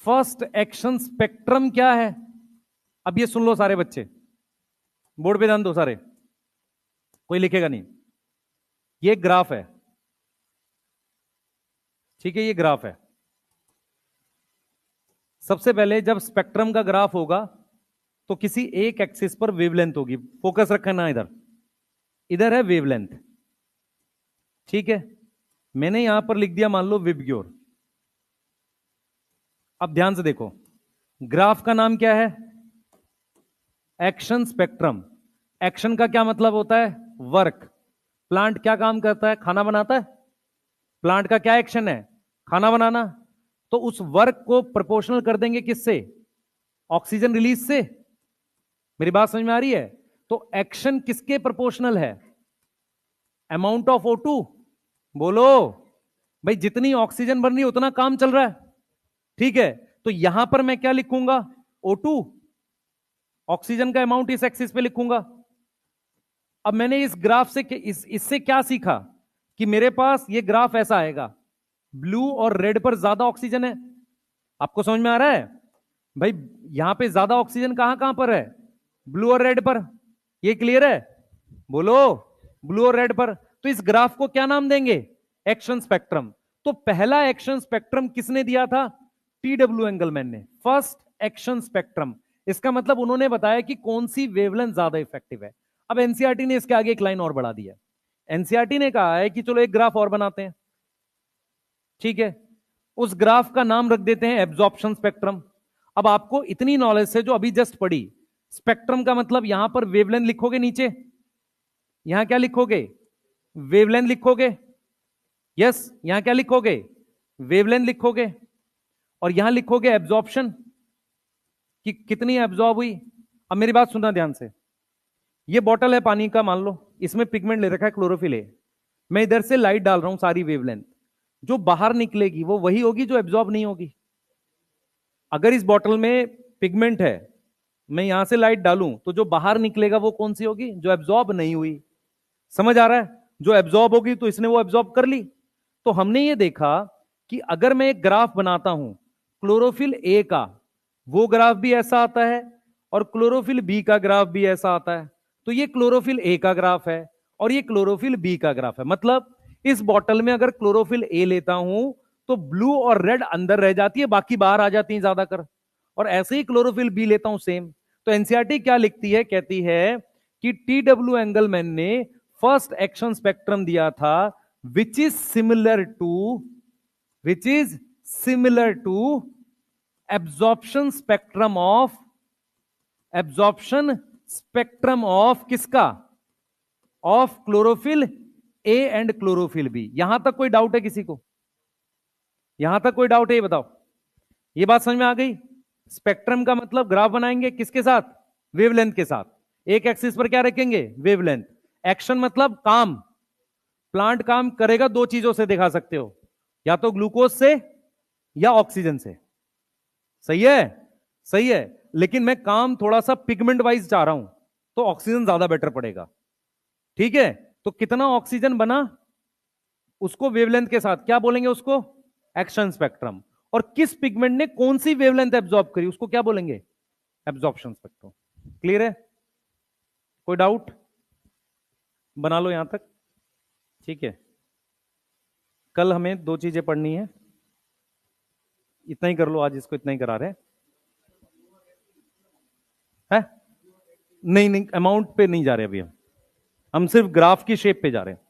फर्स्ट एक्शन स्पेक्ट्रम क्या है? अब ये सुन लो सारे बच्चे, बोर्ड पे ध्यान दो सारे, कोई लिखेगा नहीं। ये ग्राफ है, ठीक है, ये ग्राफ है। सबसे पहले जब स्पेक्ट्रम का ग्राफ होगा तो किसी एक एक्सिस पर वेवलेंथ होगी। फोकस रखना इधर, इधर है वेवलेंथ, ठीक है। मैंने यहां पर लिख दिया मान लो विबग्योर। अब ध्यान से देखो, ग्राफ का नाम क्या है? Action spectrum. एक्शन का क्या मतलब होता है? वर्क। प्लांट क्या काम करता है? खाना बनाता है। प्लांट का क्या एक्शन है? खाना बनाना। तो उस वर्क को प्रोपोर्शनल कर देंगे किससे? ऑक्सीजन रिलीज से। मेरी बात समझ में आ रही है? तो एक्शन किसके प्रोपोर्शनल है? Amount of O2। बोलो भाई, जितनी ऑक्सीजन बन रही है उतना काम चल रहा है, ठीक है। तो यहां पर मैं क्या लिखूंगा? O2, ऑक्सीजन का अमाउंट इस एक्सिस पे लिखूंगा। अब मैंने इस ग्राफ से इससे क्या सीखा कि मेरे पास ये ग्राफ ऐसा आएगा, ब्लू और रेड पर ज्यादा ऑक्सीजन है। आपको समझ में आ रहा है भाई? यहां पे ज्यादा ऑक्सीजन कहां कहां पर है? ब्लू और रेड पर। ये क्लियर है? बोलो, ब्लू और रेड पर। तो इस ग्राफ को क्या नाम देंगे? Action spectrum. तो पहला एक्शन स्पेक्ट्रम किसने दिया था? TW एंगलमैन ने, फर्स्ट एक्शन स्पेक्ट्रम। इसका मतलब उन्होंने बताया कि कौन सी वेवलेंथ ज्यादा इफेक्टिव है। अब एनसीईआरटी ने इसके आगे एक लाइन और बढ़ा दी है। एनसीईआरटी ने कहा है कि चलो एक ग्राफ और बनाते हैं, ठीक है। उस ग्राफ का नाम रख देते हैं एब्जॉर्प्शन स्पेक्ट्रम। अब आपको इतनी नॉलेज से जो अभी जस्ट पढ़ी, स्पेक्ट्रम का मतलब यहां पर वेवलेंथ लिखोगे नीचे, यहां क्या लिखोगे? वेवलेंथ लिखोगे। यस, यहां क्या लिखोगे? वेवलेंथ लिखोगे। और यहां लिखोगे एब्जॉर्प्शन, कि कितनी एब्जॉर्ब हुई। अब मेरी बात सुनना ध्यान से। ये बॉटल है पानी का, मान लो इसमें पिगमेंट ले रखा है क्लोरोफिल ए। मैं इधर से लाइट डाल रहा हूं सारी वेवलेंथ, जो बाहर निकलेगी वो वही होगी जो एब्जॉर्ब नहीं होगी। अगर इस बॉटल में पिगमेंट है, मैं यहां से लाइट डालूं तो जो बाहर निकलेगा वो कौन सी होगी? जो एब्जॉर्ब नहीं हुई। समझ आ रहा है? जो एब्जॉर्ब होगी तो इसने वो एब्जॉर्ब कर ली। तो हमने ये देखा कि अगर मैं एक ग्राफ बनाता हूं क्लोरोफिल ए का, वो ग्राफ भी ऐसा आता है, और क्लोरोफिल बी का ग्राफ भी ऐसा आता है। तो ये क्लोरोफिल ए का ग्राफ है और ये क्लोरोफिल बी का ग्राफ है। मतलब इस बॉटल में अगर क्लोरोफिल ए लेता हूं तो ब्लू और रेड अंदर रह जाती है, बाकी बाहर आ जाती है ज्यादातर। और ऐसे ही क्लोरोफिल बी लेता हूं सेम। तो एनसीईआरटी क्या लिखती है? कहती है कि TW एंगलमैन ने फर्स्ट एक्शन स्पेक्ट्रम दिया था, which is similar to absorption spectrum of किसका? Of chlorophyll A and chlorophyll B. यहां तक कोई डाउट है किसी को? यहां तक कोई डाउट है? ये बताओ, ये बात समझ में आ गई? स्पेक्ट्रम का मतलब ग्राफ बनाएंगे किसके साथ? वेवलेंथ के साथ। एक एक्सिस पर क्या रखेंगे? वेवलेंथ। एक्शन मतलब काम। प्लांट काम करेगा दो चीजों से, दिखा सकते हो, या तो ग्लूकोज से या ऑक्सीजन से। सही है? सही है। लेकिन मैं काम थोड़ा सा पिगमेंट वाइज चाह रहा हूं, तो ऑक्सीजन ज्यादा बेटर पड़ेगा, ठीक है। तो कितना ऑक्सीजन बना, उसको वेवलेंथ के साथ क्या बोलेंगे? उसको एक्शन स्पेक्ट्रम। और किस पिगमेंट ने कौन सी वेवलेंथ एब्जॉर्ब करी, उसको क्या बोलेंगे? Absorption spectrum. क्लियर है? कोई डाउट? बना लो यहां तक, ठीक है। कल हमें दो चीजें पढ़नी है, इतना ही कर लो आज, इसको इतना ही करा रहे हैं। नहीं नहीं, अमाउंट पे नहीं जा रहे अभी हम सिर्फ ग्राफ की शेप पे जा रहे हैं।